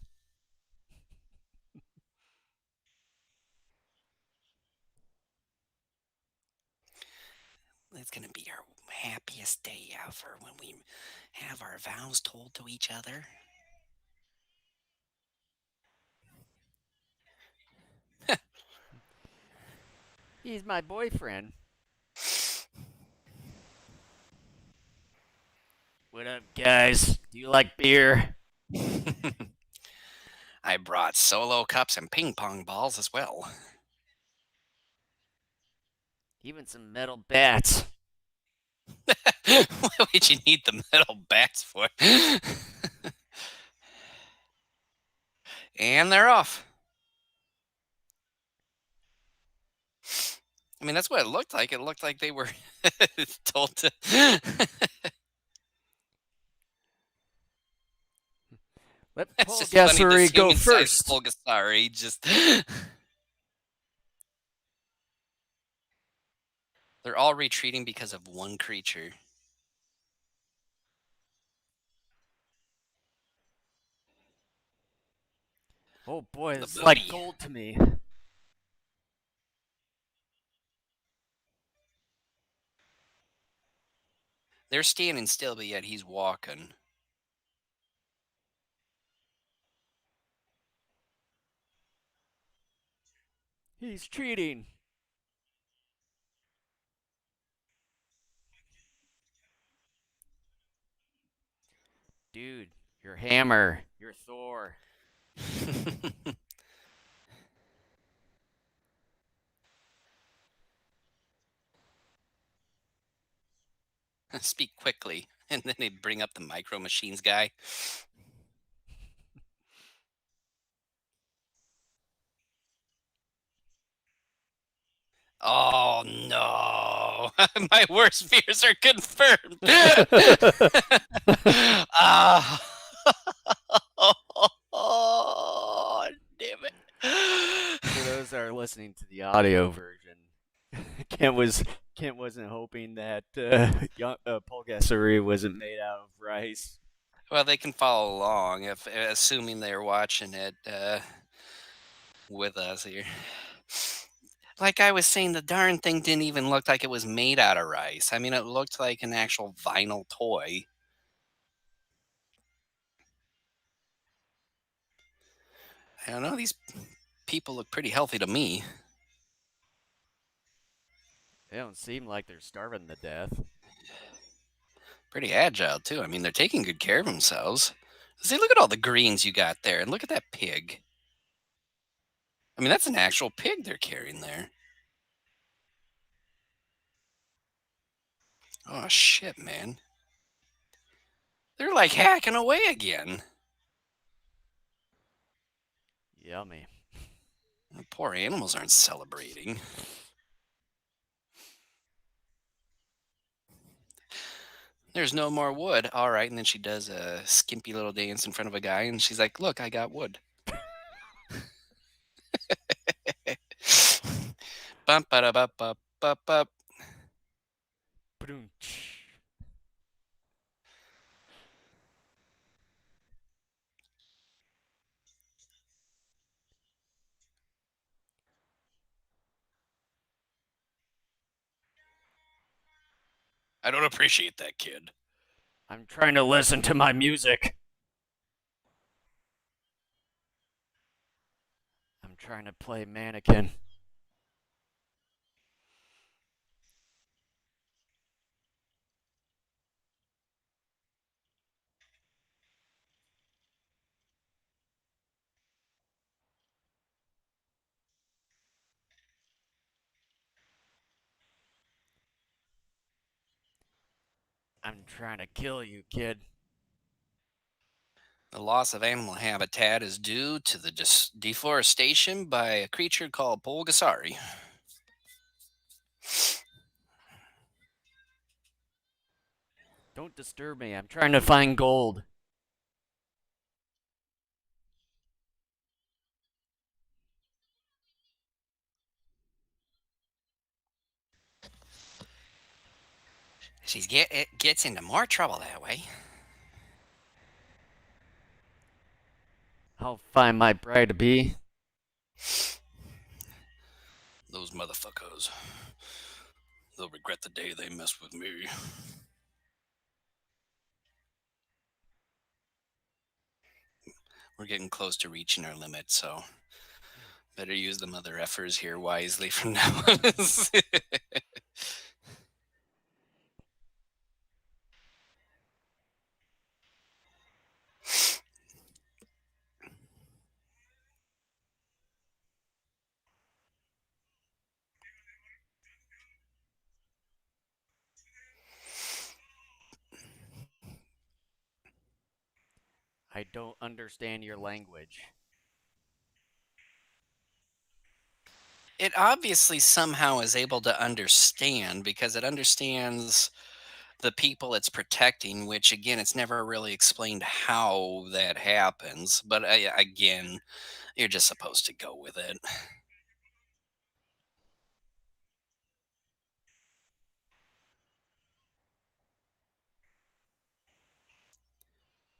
It's gonna be our happiest day ever when we have our vows told to each other.
He's my boyfriend. What up, guys? Do you like beer?
I brought solo cups and ping pong balls as well.
Even some metal bats.
What would you need the metal bats for? And they're off. I mean, that's what it looked like. It looked like they were told to.
Let
It's just funny, this
Pulgasari go
human-sized
first.
Pulgasari just they're all retreating because of one creature.
Oh boy,
The
it's like
booty.
gold to me.
They're standing still, but yet he's walking.
He's cheating. Dude, your hammer, your Thor.
Speak quickly. And then they bring up the micro machines guy. Oh no. My worst fears are confirmed. Ah. Oh, damn
For
it.
those that are listening to the audio version, Kent was Kent wasn't hoping that Pulgasari wasn't made out of rice.
Well, they can follow along if assuming they're watching it with us here. Like I was saying, the darn thing didn't even look like it was made out of rice. I mean, it looked like an actual vinyl toy. I don't know. These people look pretty healthy to me.
They don't seem like they're starving to death.
Pretty agile, too. I mean, they're taking good care of themselves. See, look at all the greens you got there. And look at that pig. I mean, that's an actual pig they're carrying there. Oh, shit, man. They're like hacking away again.
Yummy.
The poor animals aren't celebrating. There's no more wood. All right. And then she does a skimpy little dance in front of a guy. And she's like, look, I got wood. Bump, ba, da, bup, bup, bup, bup. I don't appreciate that, kid.
I'm trying to listen to my music. I'm trying to play mannequin. I'm trying to kill you, kid.
The loss of animal habitat is due to the deforestation by a creature called Pulgasari.
Don't disturb me. I'm trying to find gold.
It gets into more trouble that way.
I'll find my bride to be.
Those motherfuckers. They'll regret the day they messed with me. We're getting close to reaching our limit, so better use the mother effers here wisely from now on.
I don't understand your language.
It obviously somehow is able to understand because it understands the people it's protecting, which again, it's never really explained how that happens. But again, you're just supposed to go with it.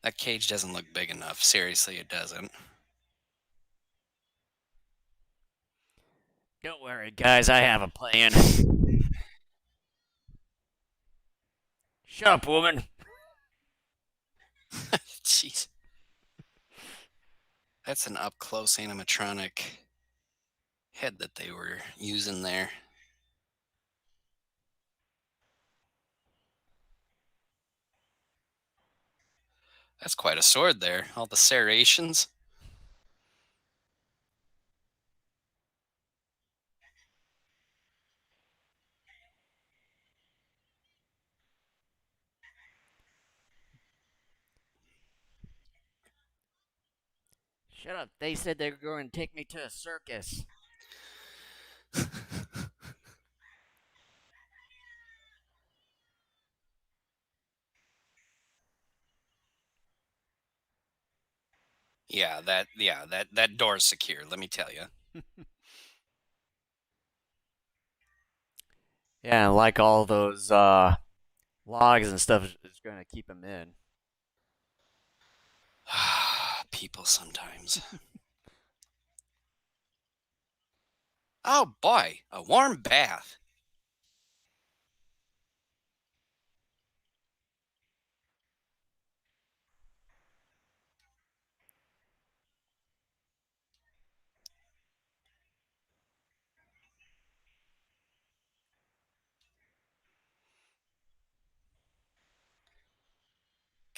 That cage doesn't look big enough. Seriously, it doesn't.
Don't worry, guys. I have a plan. Shut up, woman.
Jeez. That's an up close animatronic head that they were using there. That's quite a sword there. All the serrations.
Shut up. They said they were going to take me to a circus.
Yeah, that door's secure, let me tell you.
Yeah, like all those logs and stuff is going to keep him in.
People sometimes. Oh boy, a warm bath.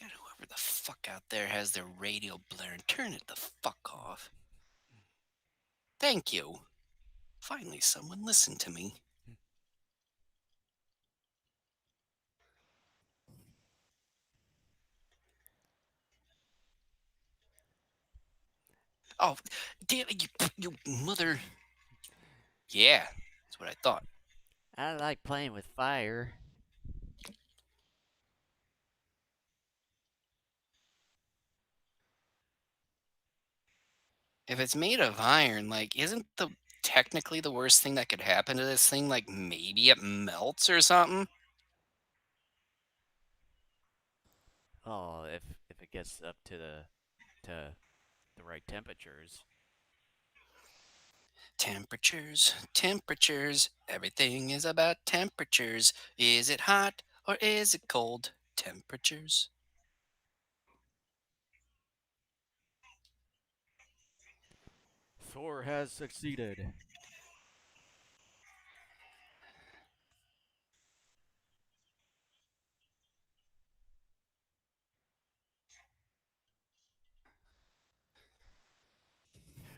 God, whoever the fuck out there has their radio blaring, turn it the fuck off. Thank you. Finally, someone listened to me. Oh, damn it, you mother. Yeah, that's what I thought.
I like playing with fire.
If it's made of iron, like, isn't the technically the worst thing that could happen to this thing, like, maybe it melts or something?
Oh, if it gets up to the right temperatures.
Temperatures, temperatures, everything is about temperatures. Is it hot or is it cold? Temperatures.
Thor has succeeded.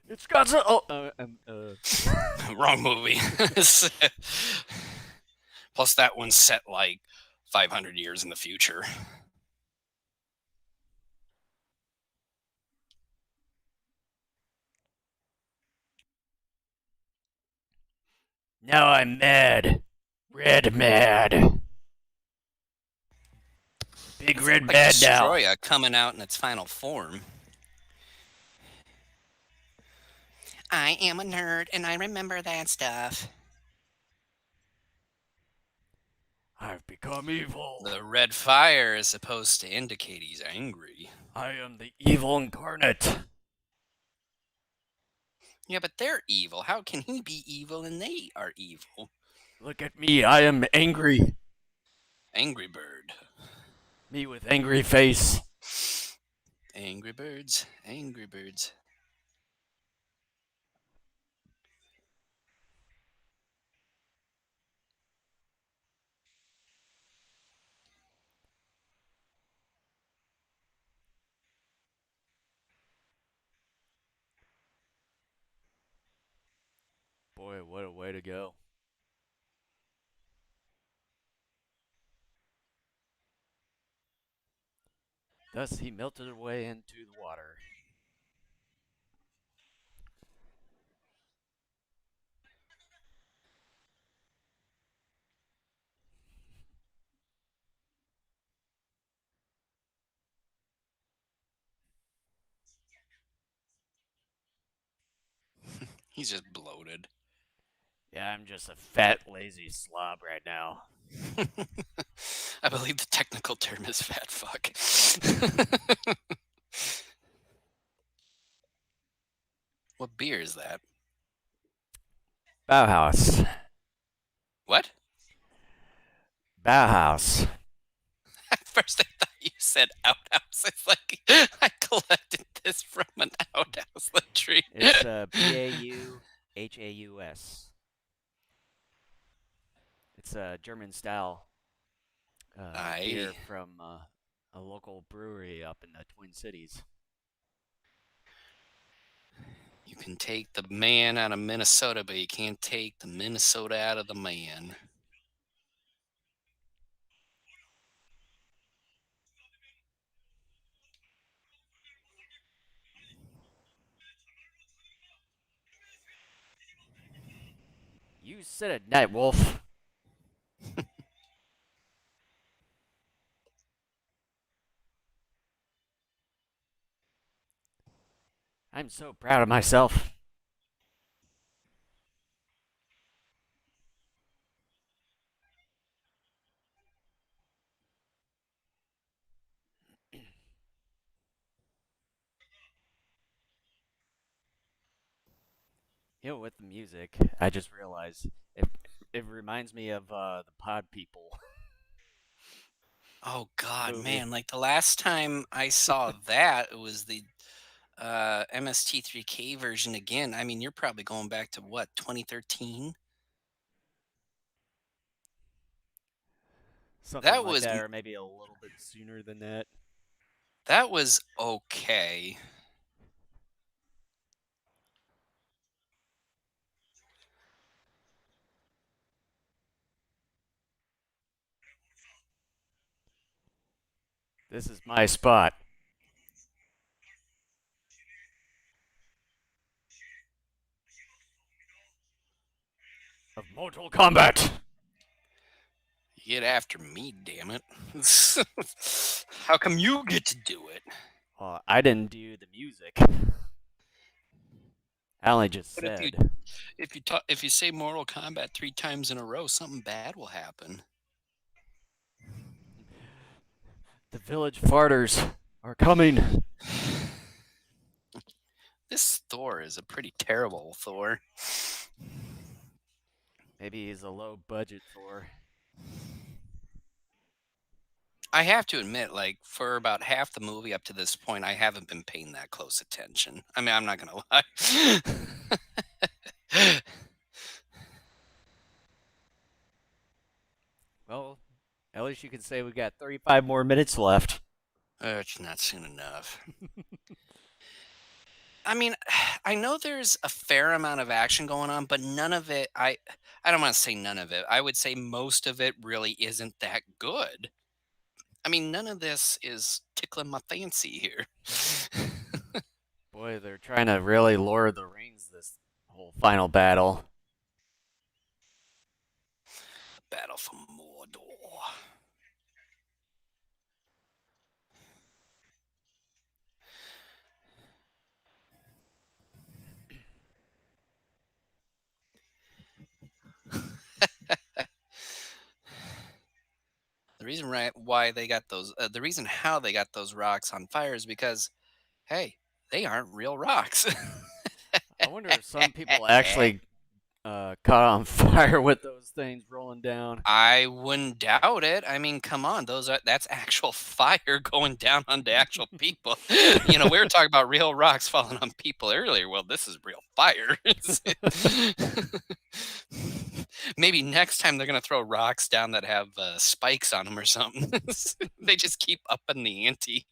It's got so.
Wrong movie. Plus, that one's set like 500 years in the future.
Now I'm mad. Red mad. Big red
Like
mad now.
Destroya coming out in its final form. I am a nerd and I remember that stuff.
I've become evil.
The red fire is supposed to indicate he's angry.
I am the evil incarnate.
Yeah, but they're evil. How can he be evil and they are evil?
Look at me. I am angry.
Angry Bird.
Me with angry face.
Angry Birds. Angry Birds.
Boy, what a way to go. Thus he melted away into the water.
He's just bloated.
Yeah, I'm just a fat, lazy slob right now.
I believe the technical term is fat fuck. What beer is that?
Bauhaus.
What?
Bauhaus.
At first I thought you said outhouse. It's like I collected this from an outhouse tree.
It's Bauhaus. It's a German style beer
Aye.
from a local brewery up in the Twin Cities.
You can take the man out of Minnesota, but you can't take the Minnesota out of the man.
You said it, Night Wolf. I'm so proud of myself. With the music, I just realized it reminds me of the Pod People
Oh God,
movie.
man! Like the last time I saw that, it was the MST3K version again. I mean, you're probably going back to what, 2013?
Something
That
like
was
that, or maybe a little bit sooner than that.
that was okay.
This is my spot of Mortal Kombat.
You get after me, damn it! How come you get to do it?
I didn't do the music. I only just
But
said
if you say Mortal Kombat 3 times in a row, something bad will happen.
the village farters are coming.
This Thor is a pretty terrible Thor.
Maybe he's a low budget Thor.
I have to admit, like for about half the movie up to this point, I haven't been paying that close attention. I mean, I'm not gonna lie.
Well, at least you can say we got 35 more minutes left.
It's not soon enough. I mean, I know there's a fair amount of action going on, but none of it. I don't want to say none of it. I would say most of it really isn't that good. I mean, none of this is tickling my fancy here.
Boy, they're trying to really lower the reins this whole final battle.
Battle for Mordor. The reason why they got those, the reason how they got those rocks on fire is because, hey, they aren't real rocks.
I wonder if some people actually caught on fire with those things rolling down.
I wouldn't doubt it. I mean, come on, that's actual fire going down onto actual people. We were talking about real rocks falling on people earlier. Well, this is real fire. Maybe next time they're gonna throw rocks down that have spikes on them or something. They just keep upping the ante.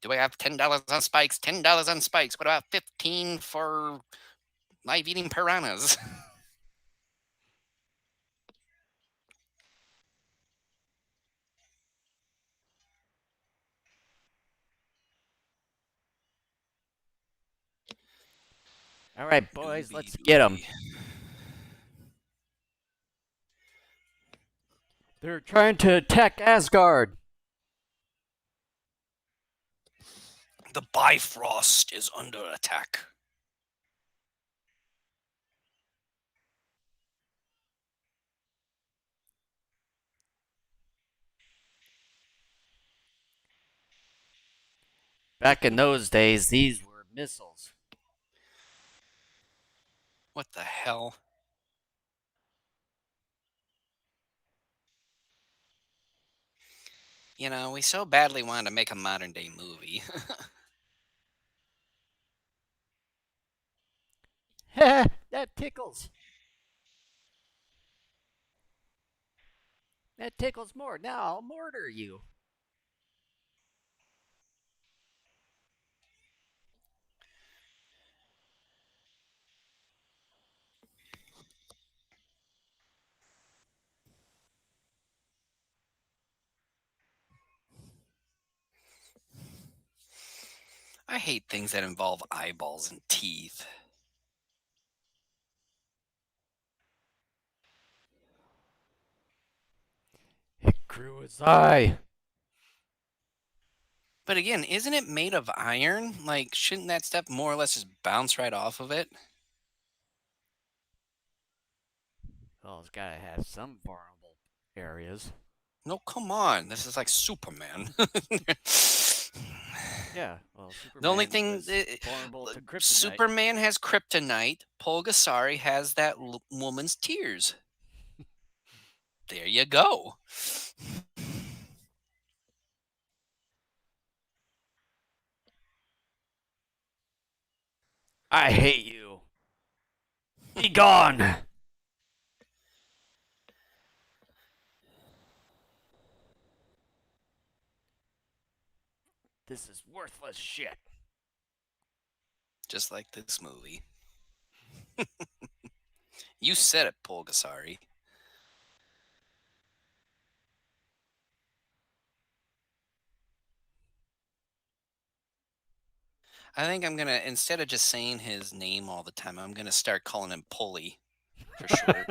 Do I have $10 on spikes? $10 on spikes. What about 15 for live eating piranhas?
All right, boys,
Doobie
let's get them.
doobie.
They're trying to attack Asgard.
The Bifrost is under attack.
Back in those days, these were missiles.
What the hell? You know, we so badly wanted to make a modern day movie.
That tickles. That tickles more. Now I'll murder you.
I hate things that involve eyeballs and teeth.
It grew his eye.
But again, isn't it made of iron? Like, shouldn't that stuff more or less just bounce right off of it?
Well, it's gotta have some vulnerable areas.
No, come on. This is like Superman.
Yeah, well,
The only
Superman
thing,
was vulnerable to kryptonite.
Superman has kryptonite. Pulgasari has that woman's tears. There you go.
I hate you. Be gone. This is worthless shit.
Just like this movie. You said it, Pulgasari. I think I'm gonna, instead of just saying his name all the time, I'm gonna start calling him Pulley for short.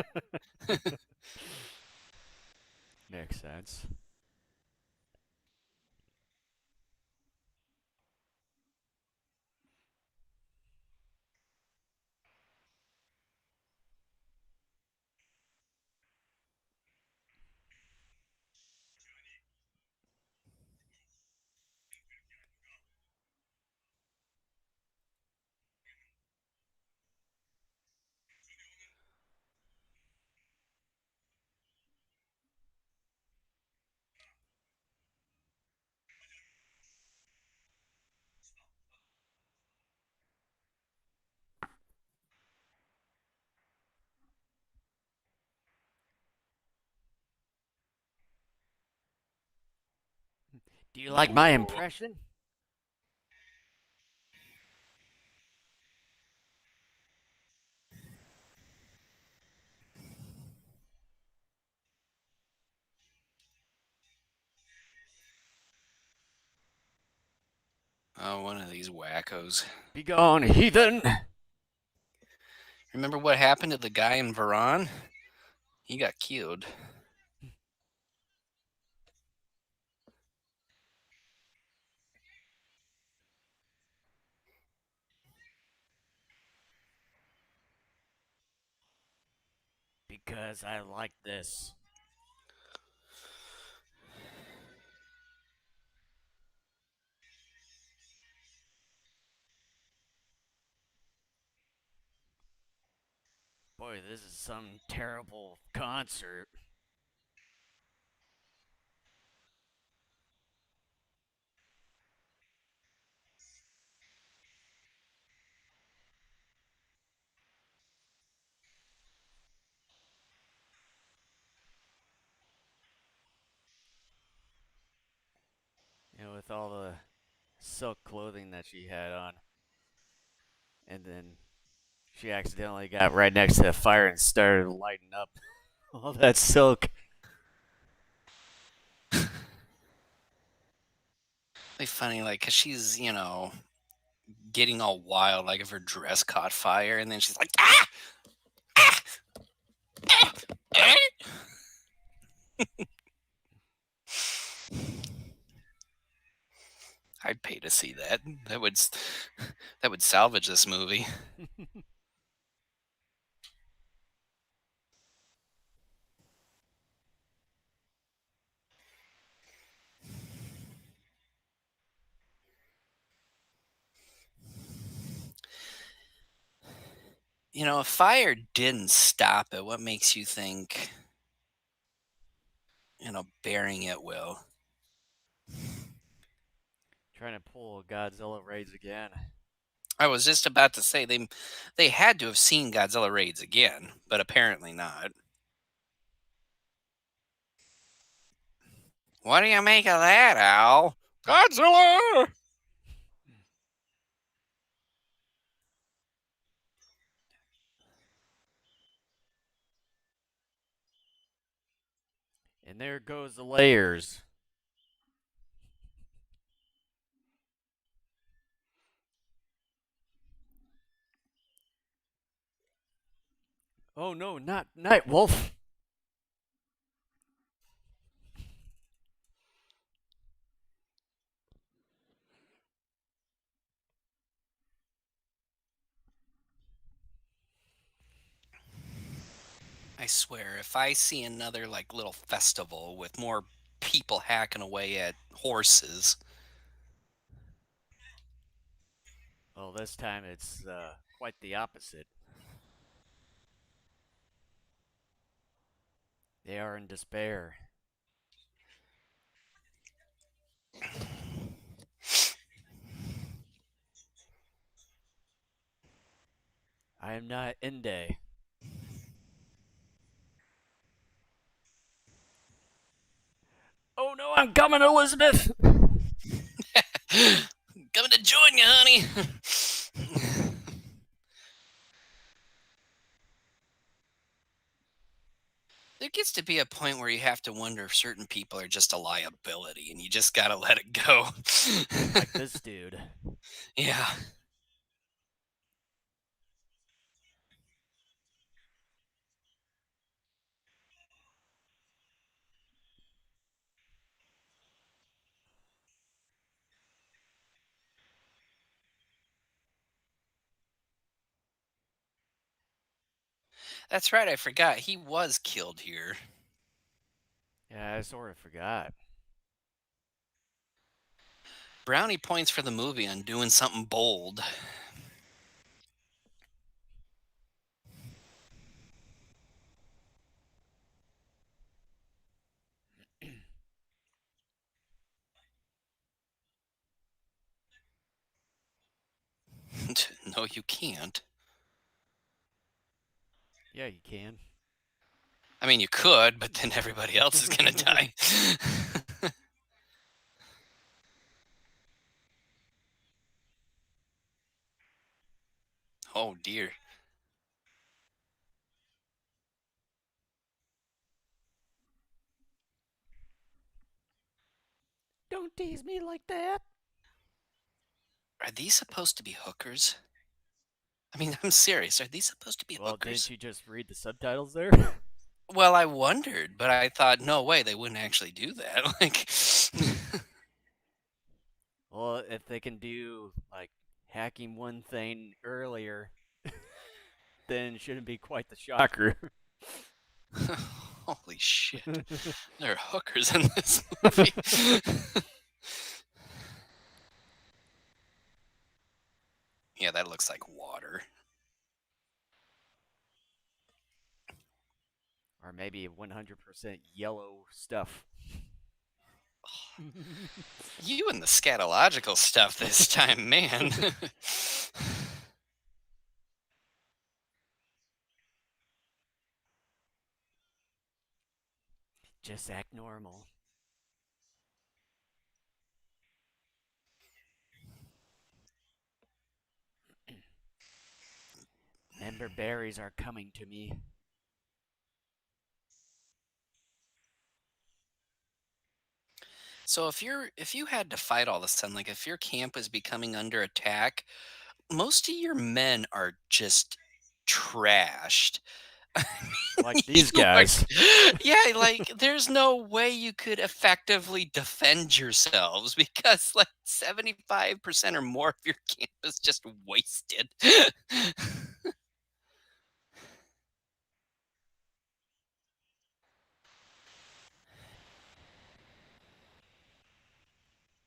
Makes sense. Do you like my
Ooh.
impression?
Oh, one of these wackos.
Be gone, heathen.
Remember what happened to the guy in Varan? He got killed.
Because I like this. Boy, this is some terrible concert. You know, with all the silk clothing that she had on. And then she accidentally got right next to the fire and started lighting up all that silk.
Like funny, like, cause she's, getting all wild, like if her dress caught fire, and then she's like, ah, ah, ah, ah. I'd pay to see that. That would s- that would salvage this movie. If fire didn't stop it, what makes you think, burying it will?
Trying to pull Godzilla raids again.
I was just about to say they had to have seen Godzilla raids again, but apparently not. What do you make of that, Al? Godzilla!
And there goes the layers. Oh no, not Night Wolf.
I swear, if I see another like little festival with more people hacking away at horses,
Well, this time it's quite the opposite. They are in despair. I am not Inde. Oh no, I'm coming, Elizabeth!
coming to join you, honey. There gets to be a point where you have to wonder if certain people are just a liability, and you just gotta let it go.
Like this dude.
Yeah, that's right. I forgot he was killed here.
Yeah, I sort of forgot.
Brownie points for the movie on doing something bold. No, you can't.
Yeah, you can.
I mean, you could, but then everybody else is gonna die. Oh dear.
Don't tease me like that.
Are these supposed to be hookers? I mean, I'm serious. Are these supposed to be
Well, didn't
hookers?
you just read the subtitles there?
Well, I wondered, but I thought, no way, they wouldn't actually do that. Like,
Well, if they can do like hacking one thing earlier, then it shouldn't be quite the shocker.
holy shit, there are hookers in this movie. Yeah, that looks like water.
Or maybe 100% yellow stuff.
You and the scatological stuff this time, man.
Just act normal. Member berries are coming to me.
So if you had to fight all of a sudden, like if your camp is becoming under attack, most of your men are just trashed.
Like these
You are,
guys.
yeah, like there's no way you could effectively defend yourselves because like 75% or more of your campus just wasted.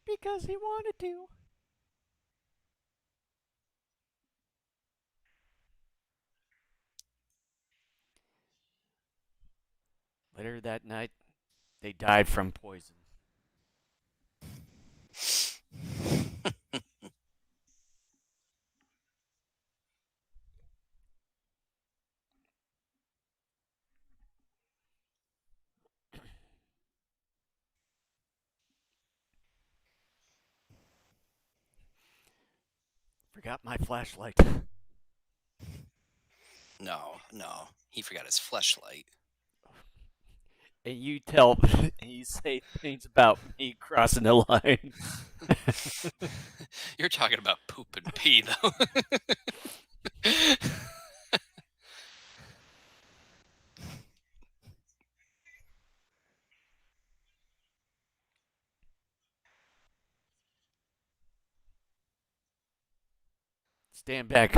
Because he wanted to. Later that night, they died from poison. Forgot my flashlight.
No, no, he forgot his fleshlight.
And you tell, and you say things about me crossing the line.
You're talking about poop and pee, though.
Stand back.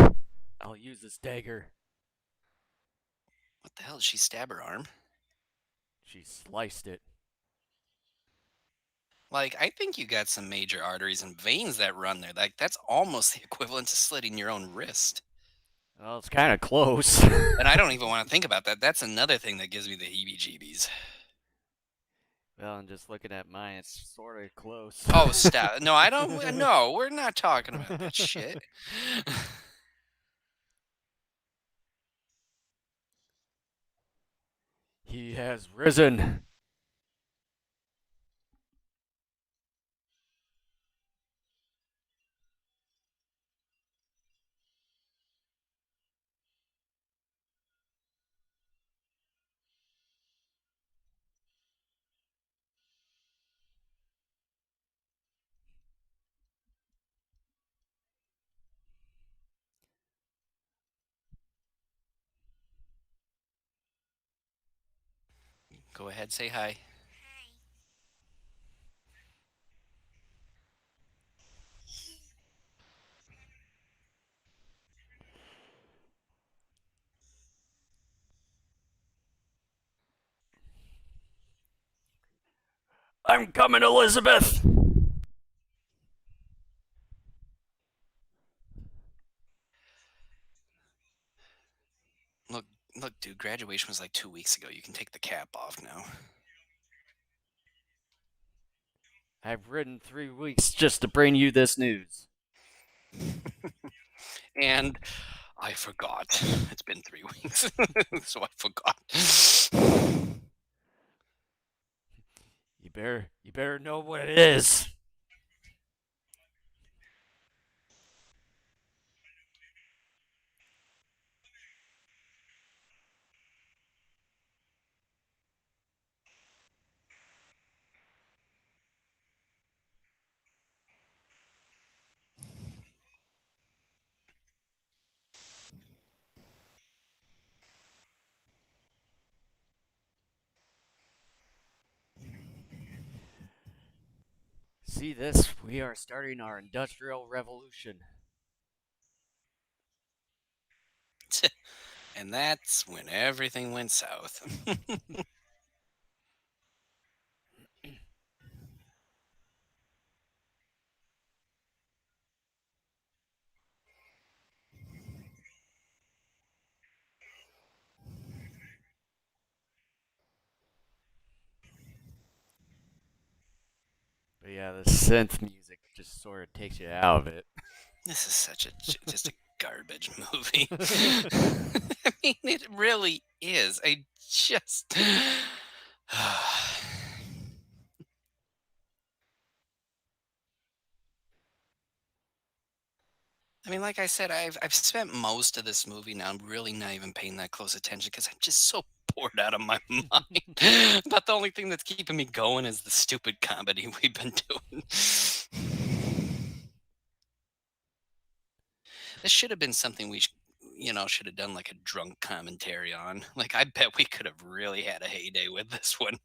I'll use this dagger.
What the hell? Did she stab her arm?
She sliced it.
Like, I think you got some major arteries and veins that run there. Like, that's almost the equivalent to slitting your own wrist.
Well, it's kind of close.
And I don't even want to think about that. That's another thing that gives me the heebie-jeebies.
Well, I'm just looking at mine. It's sort of close.
Oh, stop. No, I don't. No, we're not talking about that shit.
He has risen.
Go ahead, say hi.
I'm coming, Elizabeth.
Look, look, dude. Graduation was like 2 weeks ago. You can take the cap off now.
I've ridden 3 weeks just to bring you this news.
And I forgot. It's been 3 weeks, so I forgot.
You better know what it is. See this? We are starting our industrial revolution.
And that's when everything went south.
But yeah, the synth music just sort of takes you out of it.
This is such a just a garbage movie. I mean, it really is. I just. I mean, like I said, I've spent most of this movie now really not even paying that close attention because I'm just so bored out of my mind. But the only thing that's keeping me going is the stupid comedy we've been doing. This should have been something should have done like a drunk commentary on. Like, I bet we could have really had a heyday with this one.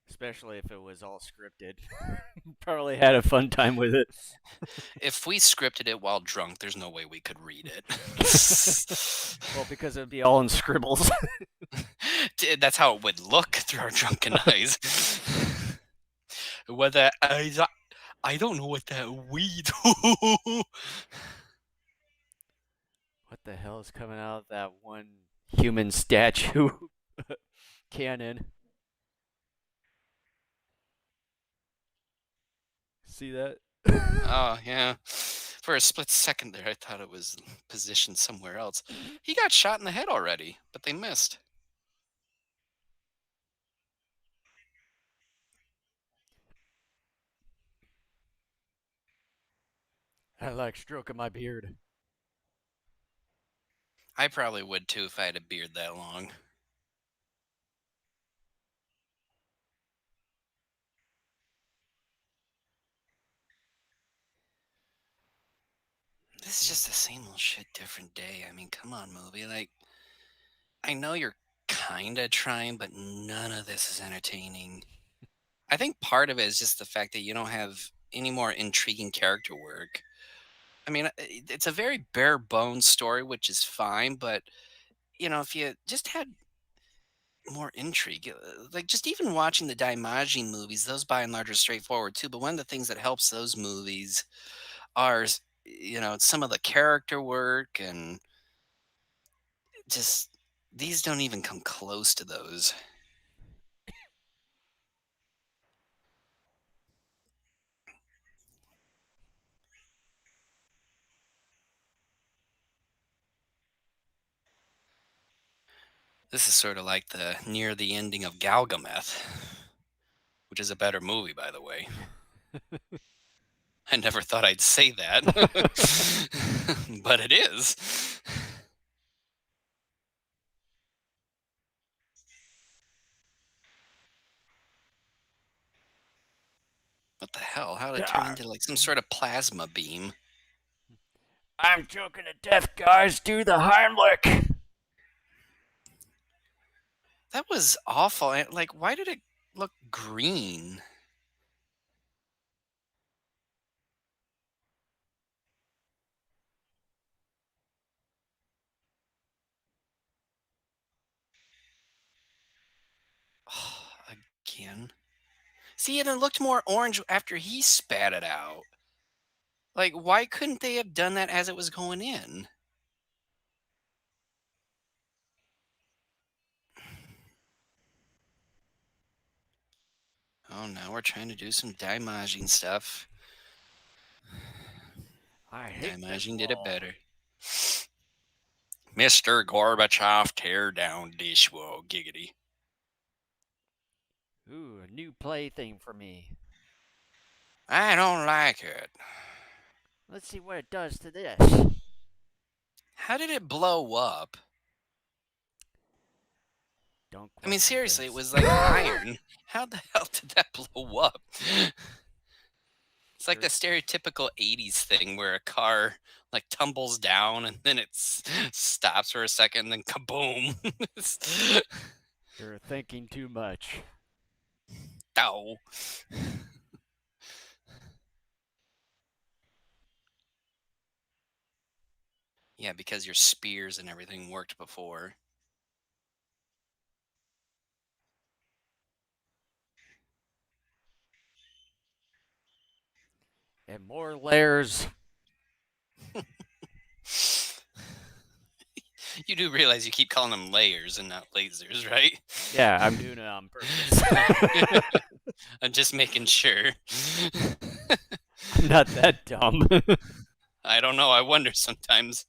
Especially if it was all scripted. Probably had a fun time with it.
If we scripted it while drunk, there's no way we could read it.
Well, because it'd be all in scribbles.
That's how it would look through our drunken eyes. Whether I don't know what that we do.
What the hell is coming out of that one human statue cannon? See that?
Oh yeah. For a split second there, I thought it was positioned somewhere else. He got shot in the head already, but they missed.
I like stroking my beard.
I probably would too if I had a beard that long. This is just the same old shit, different day. I mean, come on, movie. Like, I know you're kind of trying, but none of this is entertaining. I think part of it is just the fact that you don't have any more intriguing character work. I mean, it's a very bare bones story, which is fine, but if you just had more intrigue, like just even watching the Daimajin movies, those by and large are straightforward too. But one of the things that helps those movies are, some of the character work and just these don't even come close to those. This is sort of like the near the ending of Galgameth, which is a better movie, by the way. I never thought I'd say that, but it is. What the hell? How did it turn into like some sort of plasma beam?
I'm choking to death, guys. Do the Heimlich.
That was awful. Like, why did it look green? Again. See, and it looked more orange after he spat it out. Like, why couldn't they have done that as it was going in? Oh, now we're trying to do some Daimajin stuff.
I hate this
Daimajin did it
wall.
better. Mr. Gorbachev, tear down this wall, giggity.
Ooh, a new plaything for me.
I don't like it.
Let's see what it does to this.
How did it blow up?
Don't
I mean,
question
seriously, it
things.
was like iron. How the hell did that blow up? It's like the
You're
stereotypical 80s thing where a car like tumbles down and then stops for a second and then kaboom.
you're thinking too much.
Ow. Yeah, because your spears and everything worked before.
And more layers.
You do realize you keep calling them layers and not lasers, right?
Yeah, I'm doing it on purpose.
I'm just making sure.
I'm not that dumb.
I don't know. I wonder sometimes.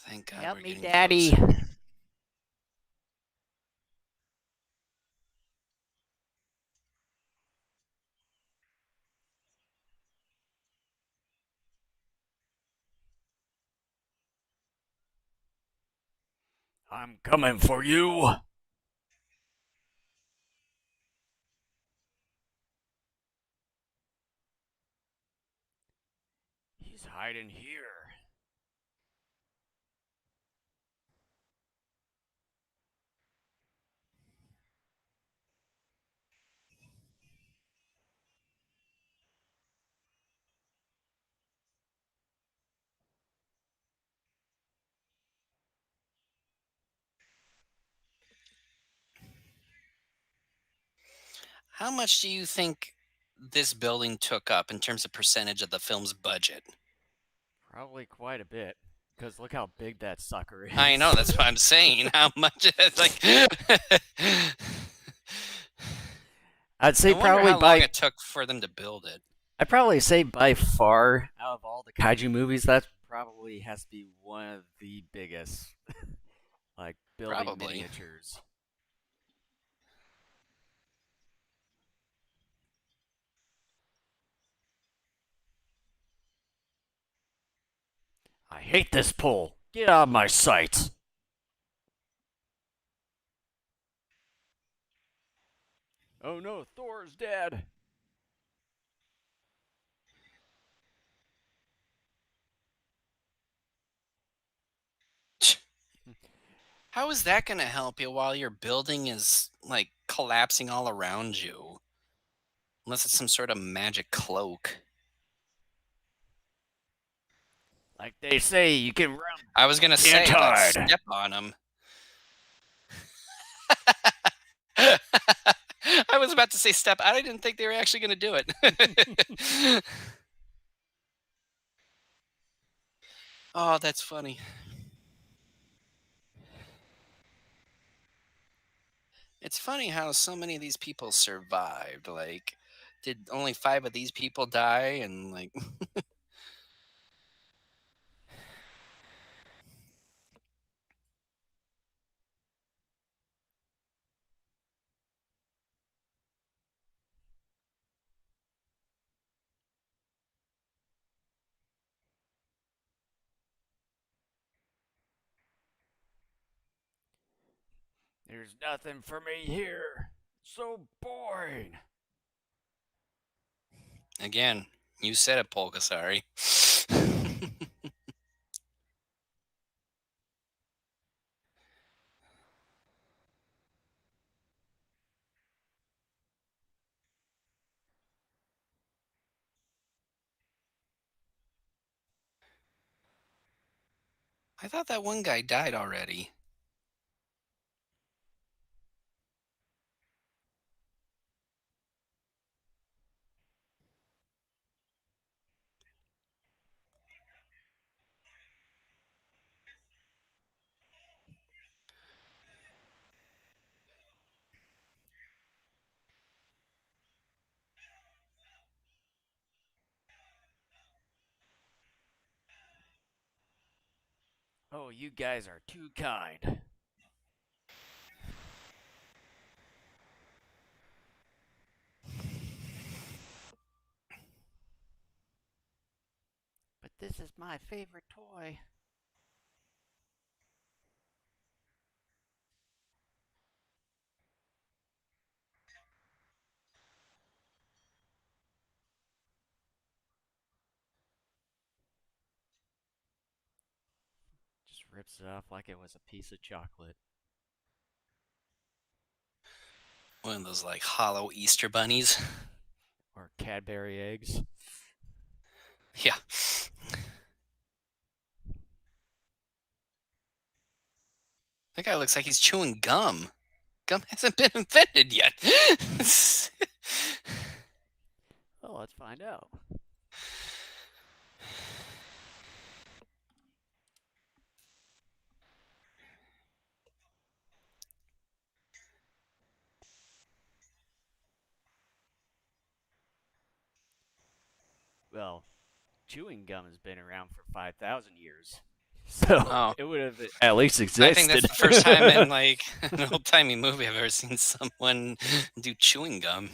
Thank God
Help
we're
me,
getting
Daddy.
closer.
I'm coming for you. He's hiding here.
How much do you think this building took up in terms of percentage of the film's budget?
Probably quite a bit. Because look how big that sucker
I know,
is.
that's what I'm saying. How much it's like
I'd
I
say
wonder
probably
how long
by
it took for them to build it.
I'd probably say by far out of all the kaiju movies, that probably has to be one of the biggest. Like building
Probably.
miniatures. I hate this pole. Get out of my sight. Oh no, Thor's dead.
How is that going to help you while your building is like collapsing all around you? Unless it's some sort of magic cloak.
Like they say, you can run,
I
but
was
you
going to
can't
say, like,
hide.
step on them. I was about to say step. I didn't think they were actually going to do it. Oh, that's funny. It's funny how so many of these people survived. Like, did only five of these people die? And like,
There's nothing for me here. So boring.
again, you said it, Pulgasari. I thought that one guy died already.
Oh, you guys are too kind. But this is my favorite toy. Just rips it off like it was a piece of chocolate.
One of those like hollow Easter bunnies.
Or Cadbury eggs.
Yeah. That guy looks like he's chewing gum. Gum hasn't been invented yet.
Well, let's find out. Well, chewing gum has been around for 5,000 years. So
Oh,
it would have at least
I think that's
existed.
the first time in like an old timey movie I've ever seen someone do chewing gum.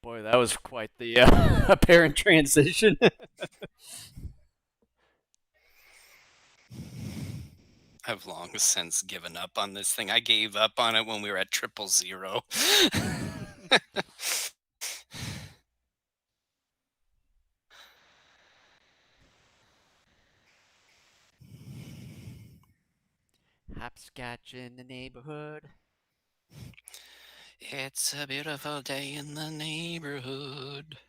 Boy, that was quite the apparent transition.
I've long since given up on this thing. I gave up on it when we were at 000.
Hopscotch in the neighborhood.
It's a beautiful day in the neighborhood.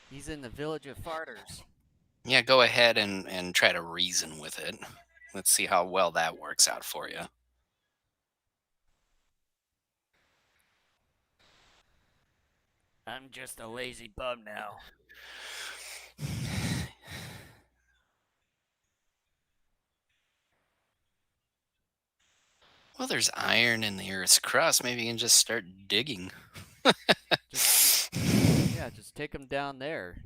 He's in the village of farters.
Yeah, go ahead and try to reason with it. Let's see how well that works out for you.
I'm just a lazy bum now.
Well, there's iron in the Earth's crust. Maybe you can just start digging.
Just yeah, just take him down there.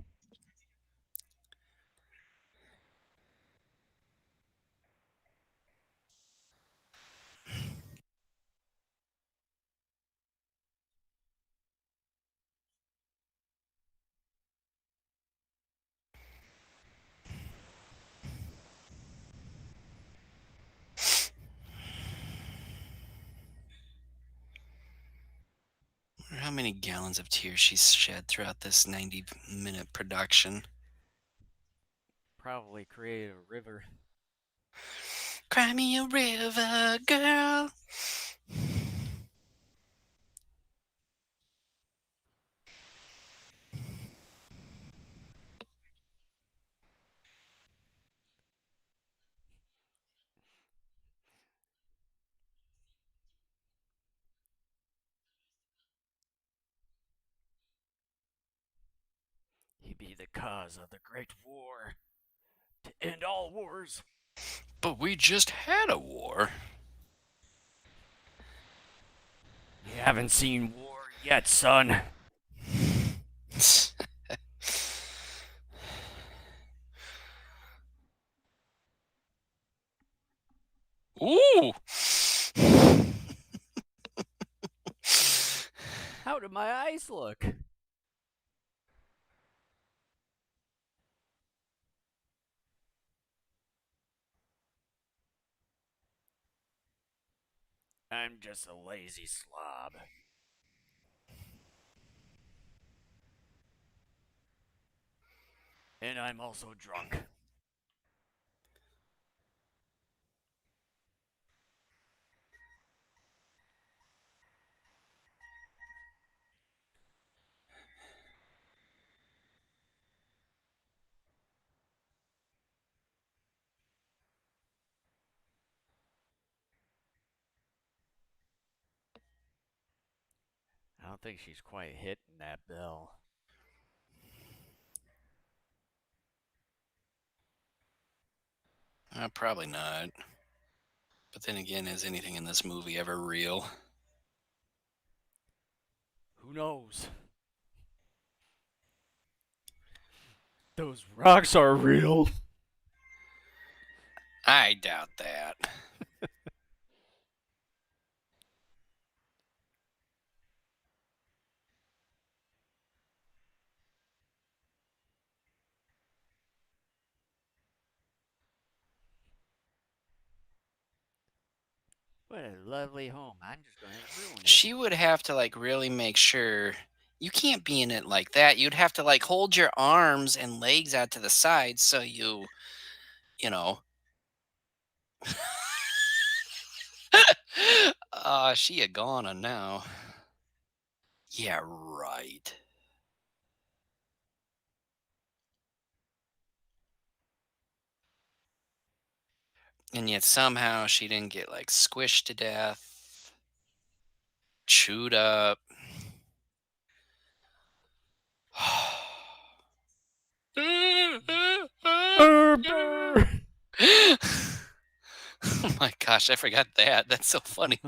Wonder how many gallons of tears she's shed throughout this 90-minute production.
Probably create a river.
Cry me a river, girl.
He be the cause of the great war to end all wars.
But we just had a war.
You haven't seen war yet, son.
Ooh!
How do my eyes look? I'm just a lazy slob. And I'm also drunk. I don't think she's quite hitting that bell.
Probably not. But then again, is anything in this movie ever real?
Who knows? Those rocks are real.
I doubt that.
What a lovely home. I'm just going to ruin it.
She would have to like really make sure you can't be in it like that. You'd have to like hold your arms and legs out to the side so you know. She a goner now. Yeah, right. And yet somehow she didn't get like squished to death, chewed up. Oh my gosh, I forgot that. That's so funny.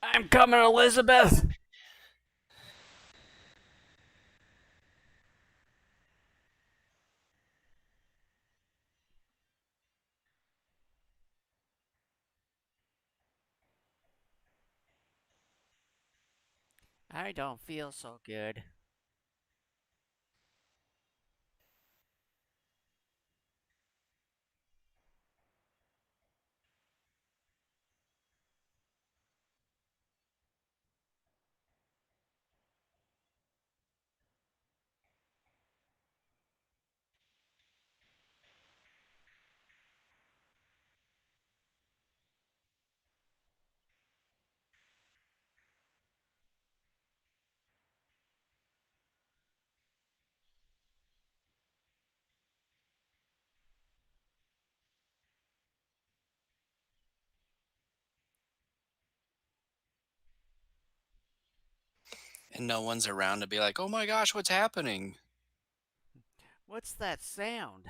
I'm coming, Elizabeth. I don't feel so good.
And no one's around to be like, "Oh my gosh, what's happening?"
What's that sound?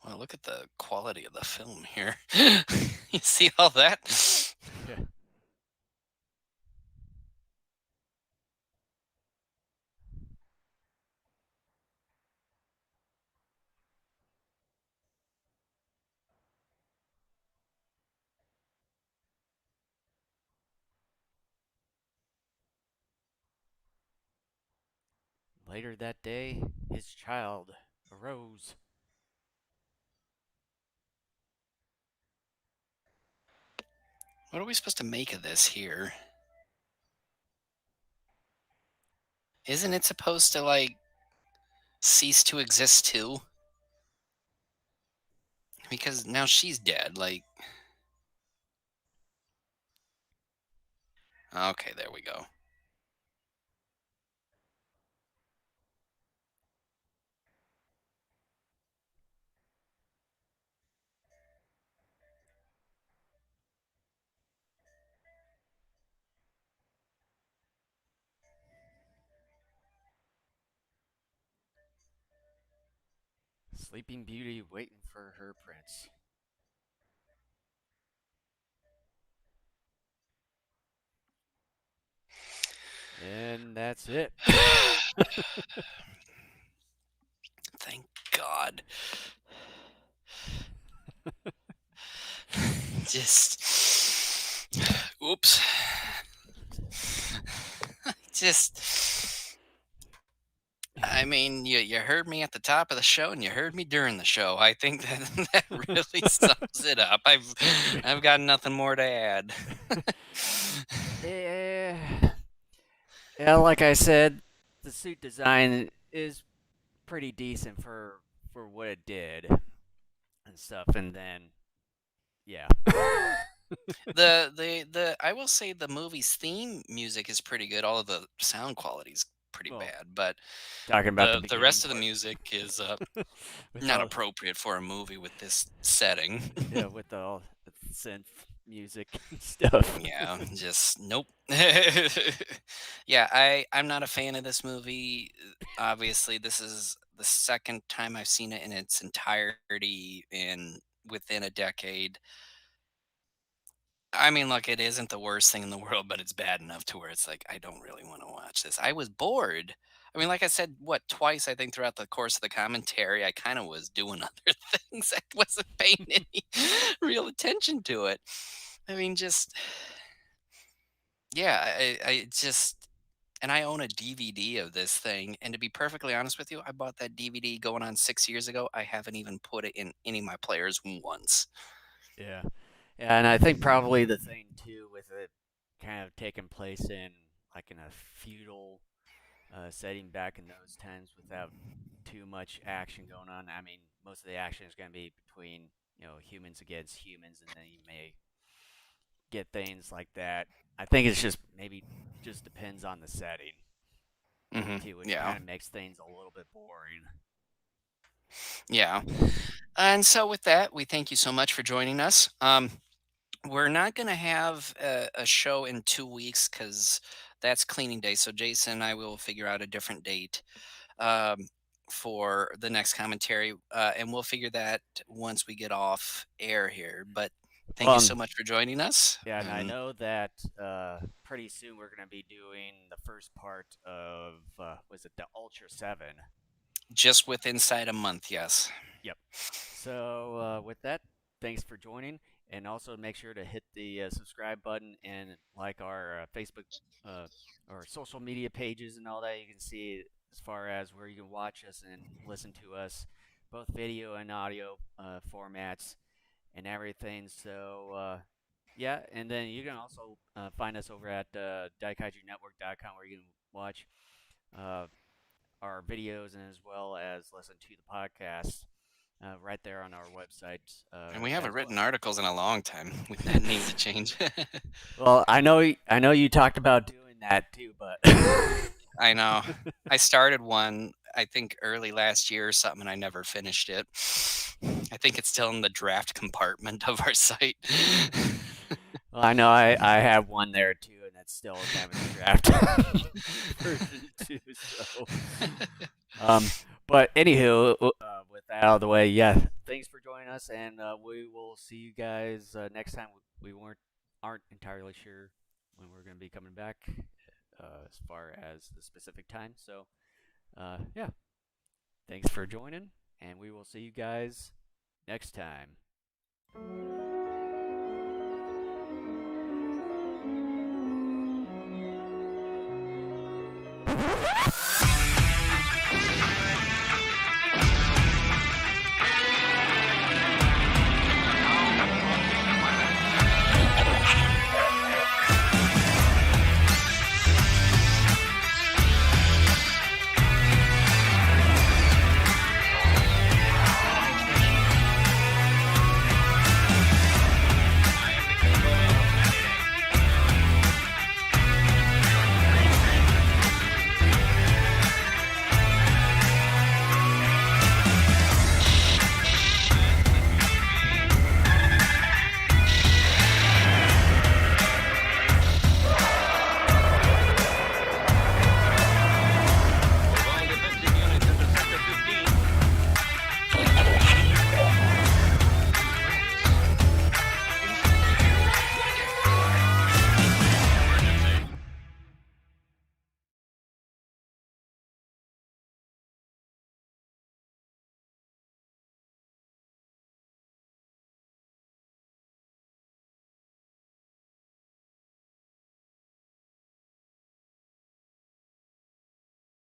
Well, look at the quality of the film here. You see all that?
Yeah. Later that day, his child arose.
What are we supposed to make of this here? Isn't it supposed to like cease to exist too? Because now she's dead. Like, okay, there we go.
Sleeping Beauty waiting for her prince. And that's it.
Thank God. Just, oops. Just, I mean, you heard me at the top of the show and you heard me during the show. I think that that really sums it up. I've got nothing more to add.
Yeah. Yeah, like I said, the suit design is pretty decent for what it did and stuff. And then, yeah,
The I will say the movie's theme music is pretty good. All of the sound quality's pretty
well,
bad, but
talking about the
the
beginning
rest of the
part
music is
with
not
all,
appropriate for a movie with this setting.
yeah, with all the synth music and stuff.
Yeah, just nope. Yeah, I'm not a fan of this movie. Obviously, this is the second time I've seen it in its entirety in within a decade. I mean, look, it isn't the worst thing in the world, but it's bad enough to where it's like I don't really want to watch this. I was bored. I mean, like I said, what twice I think throughout the course of the commentary, I kind of was doing other things. I wasn't paying any real attention to it. I mean, just yeah, I just and I own a DVD of this thing, and to be perfectly honest with you, I bought that DVD going on 6 years ago. I haven't even put it in any of my players once.
Yeah. Yeah, and I think probably the thing too with it kind of taking place in like in a feudal setting back in those times without too much action going on. I mean, most of the action is going to be between humans against humans, and then you may get things like that. I think it's just maybe just depends on the setting
Mhm.
too, which
Yeah.
kind of makes things a little bit boring.
Yeah. And so with that, we thank you so much for joining us. We're not going to have a show in 2 weeks because that's cleaning day. So Jason and I will figure out a different date. um, for the next commentary, and we'll figure that once we get off air here. But thank you
Um,
so much for joining us.
yeah, and I know that pretty soon we're going to be doing the first part of was it the Ultra 7?
Just with inside a month, yes.
Yep. So with that, thanks for joining, and also make sure to hit the subscribe button and like our Facebook uh, or social media pages and all that. You can see as far as where you can watch us and listen to us, both video and audio formats and everything. So yeah, and then you can also find us over at daikaijunetwork.com where you can watch uh, our videos and as well as listen to the podcast right there on our website
And we
as
haven't
well.
written articles in a long time. That needs to change.
Well, I know you talked about doing that too, but
I know. I started one, I think early last year or something, and I never finished it. I think it's still in the draft compartment of our site.
well, I know I have one there too, and that's still kind of in the draft version too. So, um, but anywho, with that out of the way, yeah, thanks for joining us, and we will see you guys next time. We aren't entirely sure when we're going to be coming back as far as the specific time. So, yeah, thanks for joining, and we will see you guys next time.